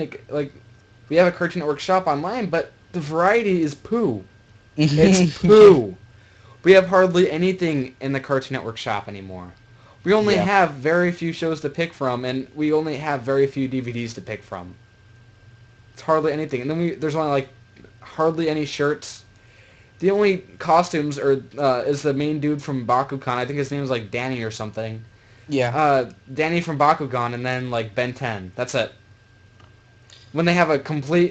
we have a Cartoon Network shop online, but the variety is poo. It's poo. We have hardly anything in the Cartoon Network shop anymore. We only Yeah. have very few shows to pick from, and we only have very few DVDs to pick from. It's hardly anything. And then there's only hardly any shirts. The only costumes is the main dude from Bakugan. I think his name is Danny or something. Yeah. Danny from Bakugan, and then Ben 10. That's it. When they have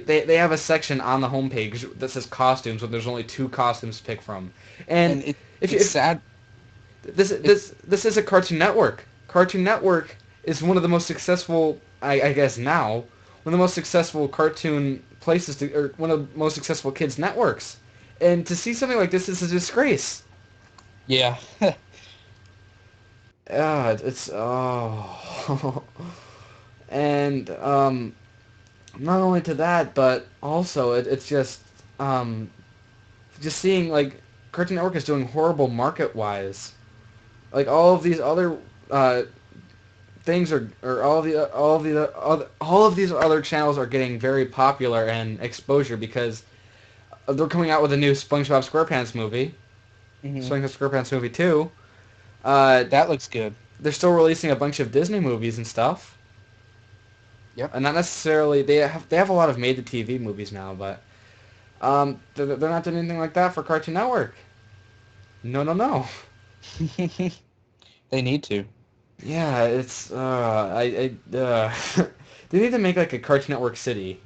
they have a section on the homepage that says costumes, when there's only 2 costumes to pick from. And And if sad. this is a Cartoon Network. Cartoon Network is one of the most successful, I guess now, one of the most successful cartoon places or one of the most successful kids networks. And to see something like this is a disgrace. Yeah. It's and not only to that, but also it's just seeing Cartoon Network is doing horrible market wise. All of these other things or all of these other channels are getting very popular and exposure because they're coming out with a new SpongeBob SquarePants movie, SpongeBob SquarePants movie 2. That looks good. They're still releasing a bunch of Disney movies and stuff. Yep. And not necessarily they have a lot of made-to-TV movies now, but They're not doing anything like that for Cartoon Network. No, no, no. They need to. Yeah, it's they need to make like a Cartoon Network city.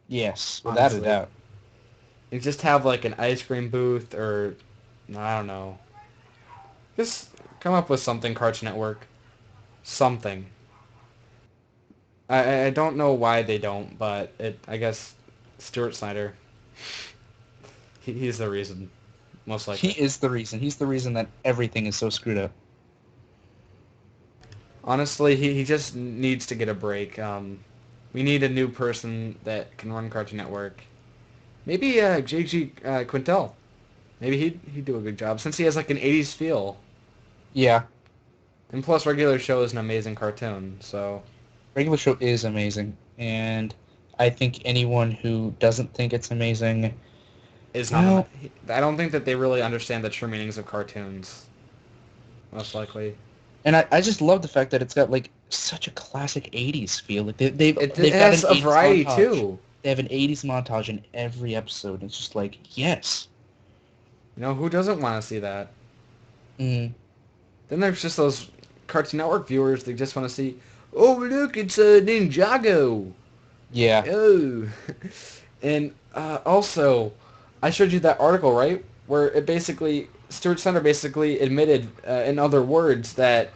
Yes, without a Honestly, doubt. you just have like an ice cream booth, or I don't know. Just come up with something, Cartoon Network. Something. I don't know why they don't, but I guess Stuart Snyder. He's the reason, most He likely. is the reason. He's the reason that everything is so screwed up. Honestly, he just needs to get a break. We need a new person that can run Cartoon Network. Maybe J.G. Quintel. Maybe he'd do a good job since he has like an '80s feel. Yeah, And plus, Regular Show is an amazing cartoon. So regular show is amazing, and I think anyone who doesn't think it's amazing, is not. well, I don't think that they really understand the true meanings of cartoons. Most likely, and I just love the fact that it's got like such a classic '80s feel. Like it they've got an has a '80s variety montage. too. They have an '80s montage in every episode. It's just like yes. You know who doesn't want to see that? Mm, Then there's just those Cartoon Network viewers. They just want to see. Oh look, it's Ninjago. yeah. Oh, and also, I showed you that article, right? Where it basically, Stuart Center basically admitted, in other words, that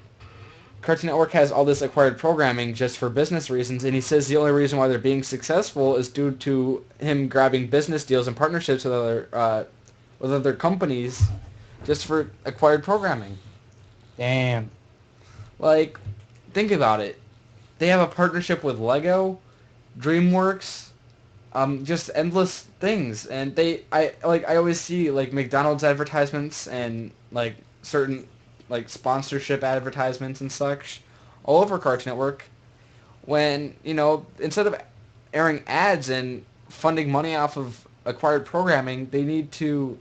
Cartoon Network has all this acquired programming just for business reasons, and he says the only reason why they're being successful is due to him grabbing business deals and partnerships with other companies just for acquired programming. Damn. Like, think about it. They have a partnership with Lego, DreamWorks, just endless things, and I always see like McDonald's advertisements and like certain like sponsorship advertisements and such all over Cartoon Network. When instead of airing ads and funding money off of acquired programming, they need to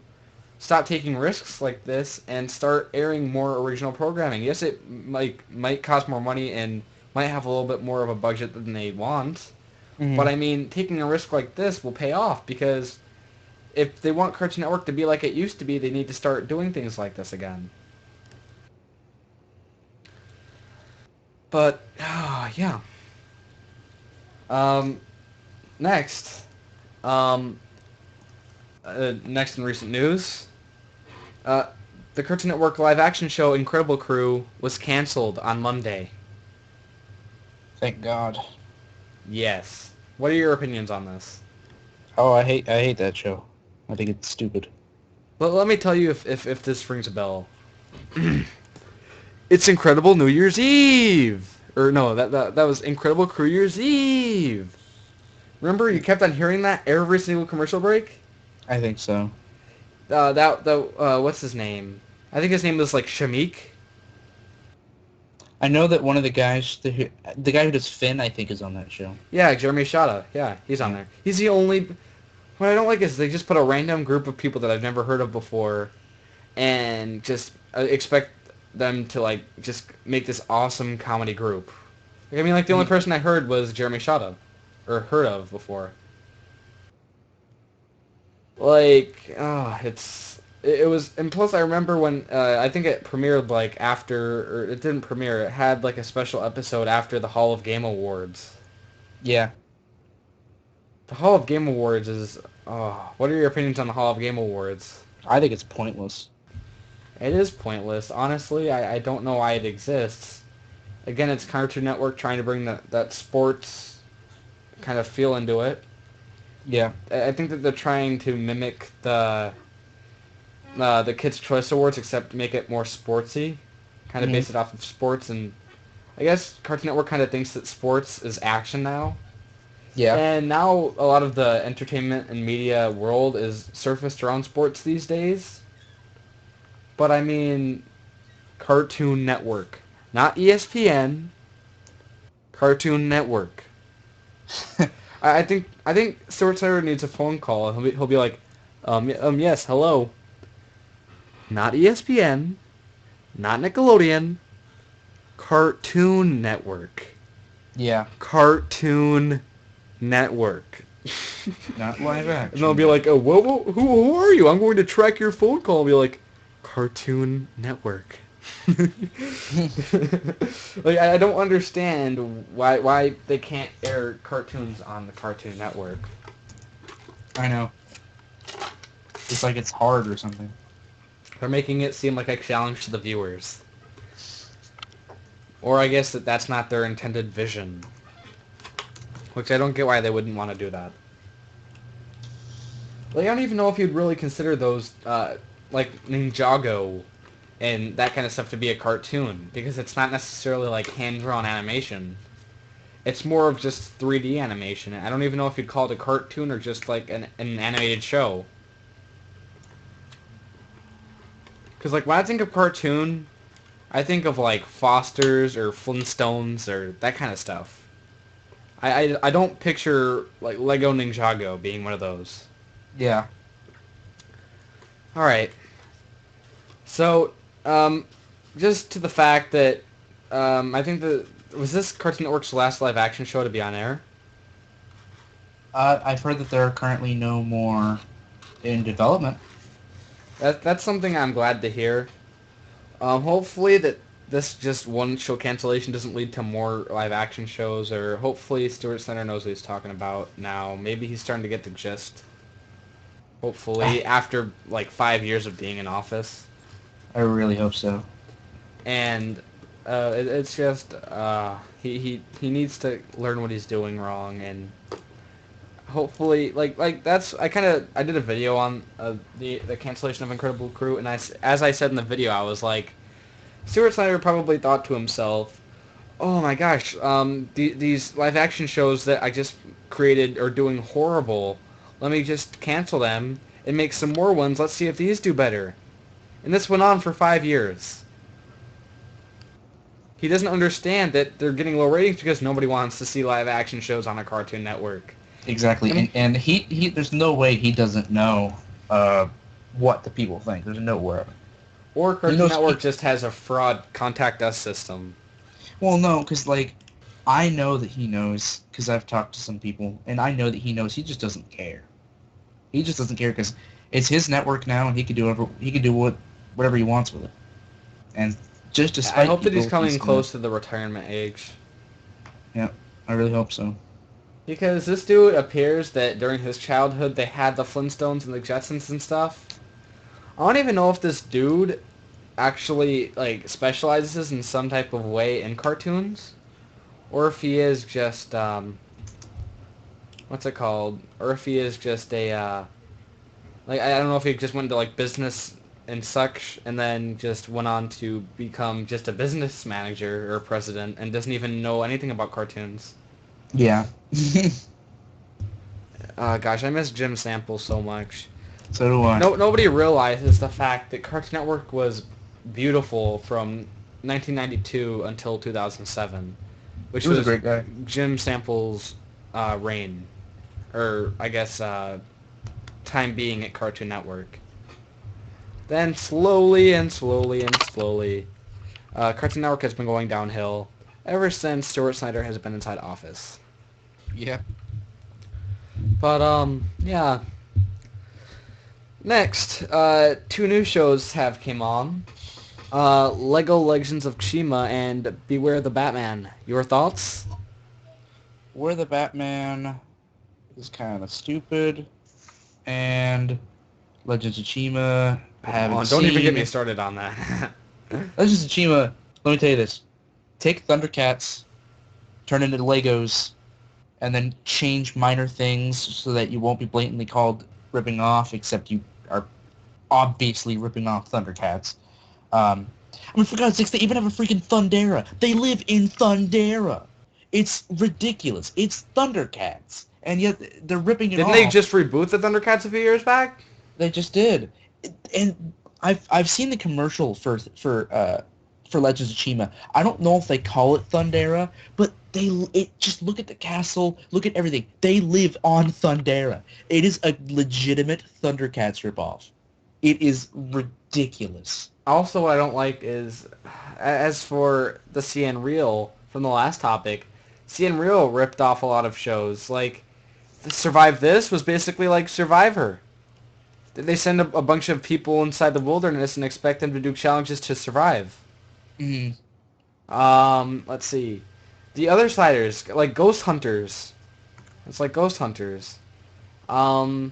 stop taking risks like this and start airing more original programming. Yes, it might cost more money and might have a little bit more of a budget than they want. But Hmm. I mean, taking a risk like this will pay off because if they want Cartoon Network to be like it used to be, they need to start doing things like this again. But yeah. Um, next, um, next in recent news, uh, the Cartoon Network live-action show Incredible Crew was canceled on Monday. Thank God. Yes. What are your opinions on this? Oh, I hate that show. I think it's stupid. Well, let me tell you if this rings a bell. It's Incredible New Year's Eve! Or no, that was Incredible Crew Year's Eve! Remember, you kept on hearing that every single commercial break? I think so. What's his name? I think his name was like Shamik. I know that one of the guy who does Finn, I think, is on that show. Yeah, Jeremy Shada. Yeah, he's on Yeah. there. He's the only... What I don't like is they just put a random group of people that I've never heard of before and just expect them to like just make this awesome comedy group. Like, I mean, like the only Mhm. person I heard was Jeremy Shada, or heard of before. Like, it was, and plus I remember when I think it premiered like after, or it didn't premiere. It had like a special episode after the Hall of Game Awards. Yeah. The Hall of Game Awards is. Oh, what are your opinions on the Hall of Game Awards? I think it's pointless. It is pointless. Honestly, I don't know why it exists. Again, it's Cartoon Network trying to bring that sports kind of feel into it. Yeah. I think that they're trying to mimic the Kids' Choice Awards, except make it more sportsy, kind of Hmm. base it off of sports. And I guess Cartoon Network kind of thinks that sports is action now. Yeah. And now a lot of the entertainment and media world is surfaced around sports these days. But I mean, Cartoon Network, not ESPN. Cartoon Network. I think Stuart Snyder needs a phone call. He'll be like, yes, hello. Not ESPN, not Nickelodeon, Cartoon Network. Yeah. Cartoon Network. Not live And they'll action. be like, oh, who are you? I'm going to track your phone call. And be like, Cartoon Network. Like, I don't understand why they can't air cartoons on the Cartoon Network. I know. It's like it's hard or something. They're making it seem like a challenge to the viewers. Or I guess that's not their intended vision. Which I don't get why they wouldn't want to do that. Like, I don't even know if you'd really consider those, like, Ninjago and that kind of stuff to be a cartoon. Because it's not necessarily, like, hand-drawn animation. It's more of just 3D animation. I don't even know if you'd call it a cartoon or just, like, an animated show. Because, like, when I think of cartoon, I think of, like, Foster's or Flintstones or that kind of stuff. I don't picture, like, Lego Ninjago being one of those. Yeah. Alright. So, just to the fact that, I think was this Cartoon Network's last live-action show to be on air? I've heard that there are currently no more in development. That's something I'm glad to hear. Hopefully that this just one show cancellation doesn't lead to more live-action shows, or hopefully Stuart Center knows what he's talking about now. Maybe he's starting to get the gist. Hopefully, after, like, 5 years of being in office. I really hope so. And it's just he needs to learn what he's doing wrong, and hopefully like that's I did a video on the cancellation of Incredible Crew, and as I said in the video, I was like, Stuart Snyder probably thought to himself, oh my gosh, these live action shows that I just created are doing horrible. Let me just cancel them and make some more ones. Let's see if these do better. And this went on for 5 years. He doesn't understand that they're getting low ratings because nobody wants to see live action shows on a Cartoon Network. Exactly, and he there's no way he doesn't know what the people think. There's no way. Or Cartoon Network just has a fraud contact us system. Well, no, because, like, I know that he knows, because I've talked to some people, and I know that he knows. He just doesn't care. He just doesn't care because it's his network now, and he can do whatever he wants with it. And just despite I hope that he's people, coming close to the retirement age. Yeah, I really hope so. Because this dude appears that during his childhood they had the Flintstones and the Jetsons and stuff. I don't even know if this dude actually, like, specializes in some type of way in cartoons, or if he is just what's it called, or if he is just a like, I don't know if he just went into, like, business and such, and then just went on to become just a business manager or president and doesn't even know anything about cartoons. Yeah. Gosh, I miss Jim Sample so much. So do I. Nobody realizes the fact that Cartoon Network was beautiful from 1992 until 2007, which was a great guy. Jim Sample's reign, or I guess time being at Cartoon Network. Then slowly and slowly and slowly, Cartoon Network has been going downhill ever since Stuart Snyder has been inside office. Yeah. But yeah. Next, 2 new shows have came on. Lego Legends of Chima and Beware the Batman. Your thoughts? Where the Batman is kind of stupid, and Legends of Chima Don't even get me started on that. Legends of Chima, let me tell you this. Take Thundercats, turn into Legos, and then change minor things so that you won't be blatantly called ripping off, except you are obviously ripping off Thundercats. I mean, for God's sakes, they even have a freaking Thundera. They live in Thundera. It's ridiculous. It's Thundercats, and yet they're ripping it off. Didn't they just reboot the Thundercats a few years back? They just did, and I've seen the commercial for Legends of Chima. I don't know if they call it Thundera, but just look at the castle, look at everything. They live on Thundera. It is a legitimate Thundercats ripoff. It is ridiculous. Also, what I don't like is, as for the CN Reel from the last topic, CN Reel ripped off a lot of shows. Like, Survive This was basically like Survivor. They send a bunch of people inside the wilderness and expect them to do challenges to survive. Mm. Let's see. The other sliders, like Ghost Hunters. It's like Ghost Hunters. Um,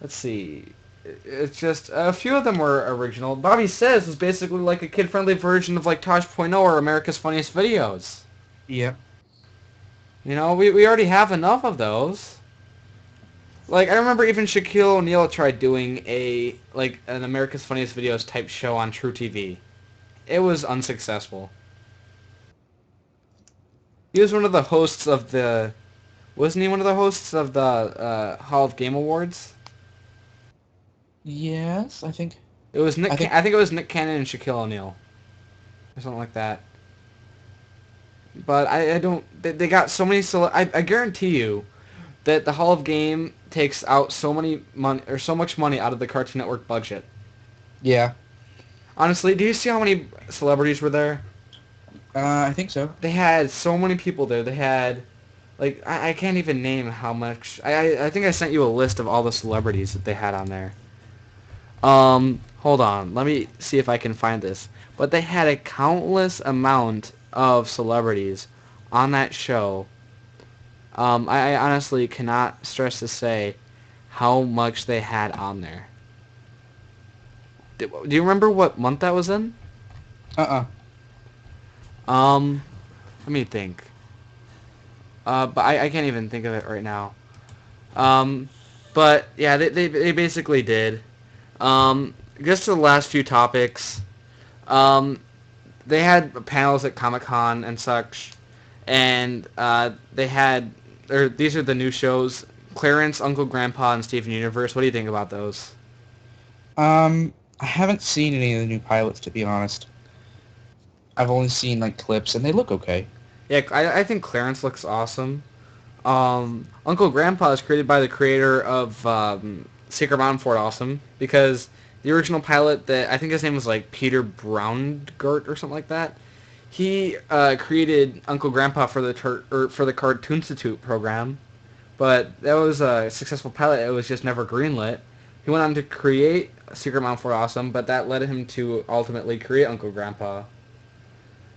let's see. It's just a few of them were original. Bobby Says was basically like a kid-friendly version of like Tosh.0 or America's Funniest Videos. Yep. You know, we already have enough of those. Like I remember even Shaquille O'Neal tried doing an America's Funniest Videos type show on True TV. It was unsuccessful. He was one of the hosts of the wasn't he one of the hosts of the Hall of Game Awards? Yes, I think. It was I think. I think it was Nick Cannon and Shaquille O'Neal or something like that. But I don't. They got so many. I guarantee you that the Hall of Game takes out so many money or so much money out of the Cartoon Network budget. Yeah. Honestly, do you see how many celebrities were there? I think so. They had so many people there. They had like I can't even name how much. I think I sent you a list of all the celebrities that they had on there. Hold on. Let me see if I can find this. But they had a countless amount of celebrities on that show. I honestly cannot stress to say how much they had on there. Do you remember what month that was in? Uh-uh. Let me think. But I can't even think of it right now. But yeah, they basically did. Just the last few topics. Um, they had panels at Comic-Con and such, and they had, or these are the new shows, Clarence, Uncle Grandpa, and Steven Universe. What do you think about those? I haven't seen any of the new pilots, to be honest. I've only seen like clips, and they look okay. Yeah, I think Clarence looks awesome. Uncle Grandpa is created by the creator of Secret Mountain Fort Awesome, because the original pilot that I think his name was like Peter Braungart or something like that. He created Uncle Grandpa for the Cartoon Institute program, but that was a successful pilot. It was just never greenlit. He went on to create Secret Mountain Fort Awesome, but that led him to ultimately create Uncle Grandpa.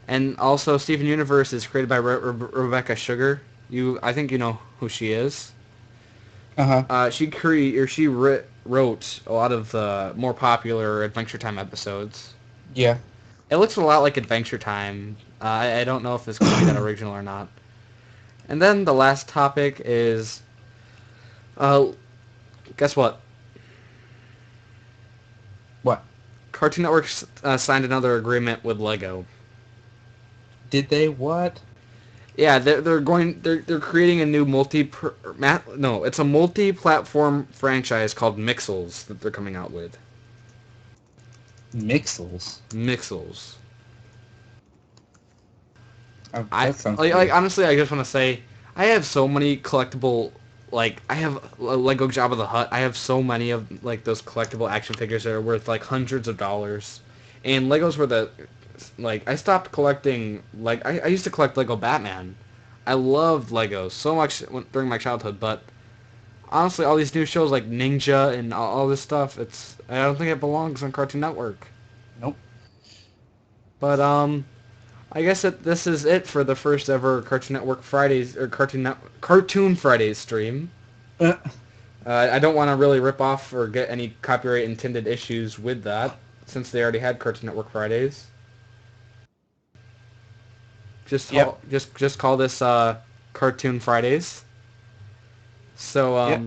And also, Steven Universe is created by Rebecca Sugar. I think you know who she is. Uh-huh. She wrote a lot of the more popular Adventure Time episodes. Yeah. It looks a lot like Adventure Time. I don't know if it's going to be that original or not. And then the last topic is, uh, guess what? What? Cartoon Network signed another agreement with Lego. Did they what? Yeah, they're creating a new it's a multi-platform franchise called Mixels that they're coming out with. Mixels. Mixels. Oh, I that sounds like weird. honestly, I just want to say I have so many collectible I have a Lego Jabba the Hutt. I have so many of like those collectible action figures that are worth like hundreds of dollars. And Legos were I stopped collecting I used to collect Lego Batman. I loved Legos so much during my childhood, but honestly, all these new shows like Ninja and all this stuff, I don't think it belongs on Cartoon Network. Nope. But I guess this is it for the first ever Cartoon Network Fridays or Cartoon Fridays stream. Uh, I don't want to really rip off or get any copyright intended issues with that, since they already had Cartoon Network Fridays. yep. Just call this Cartoon Fridays. So Yep.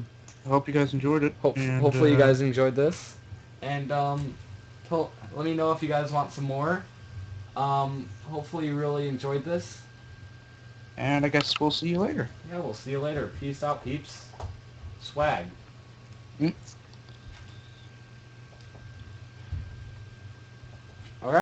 I hope you guys enjoyed it. And, hopefully you guys enjoyed this, and let me know if you guys want some more. Hopefully you really enjoyed this. And I guess we'll see you later. Yeah, we'll see you later. Peace out, peeps. Swag. Mm. All right.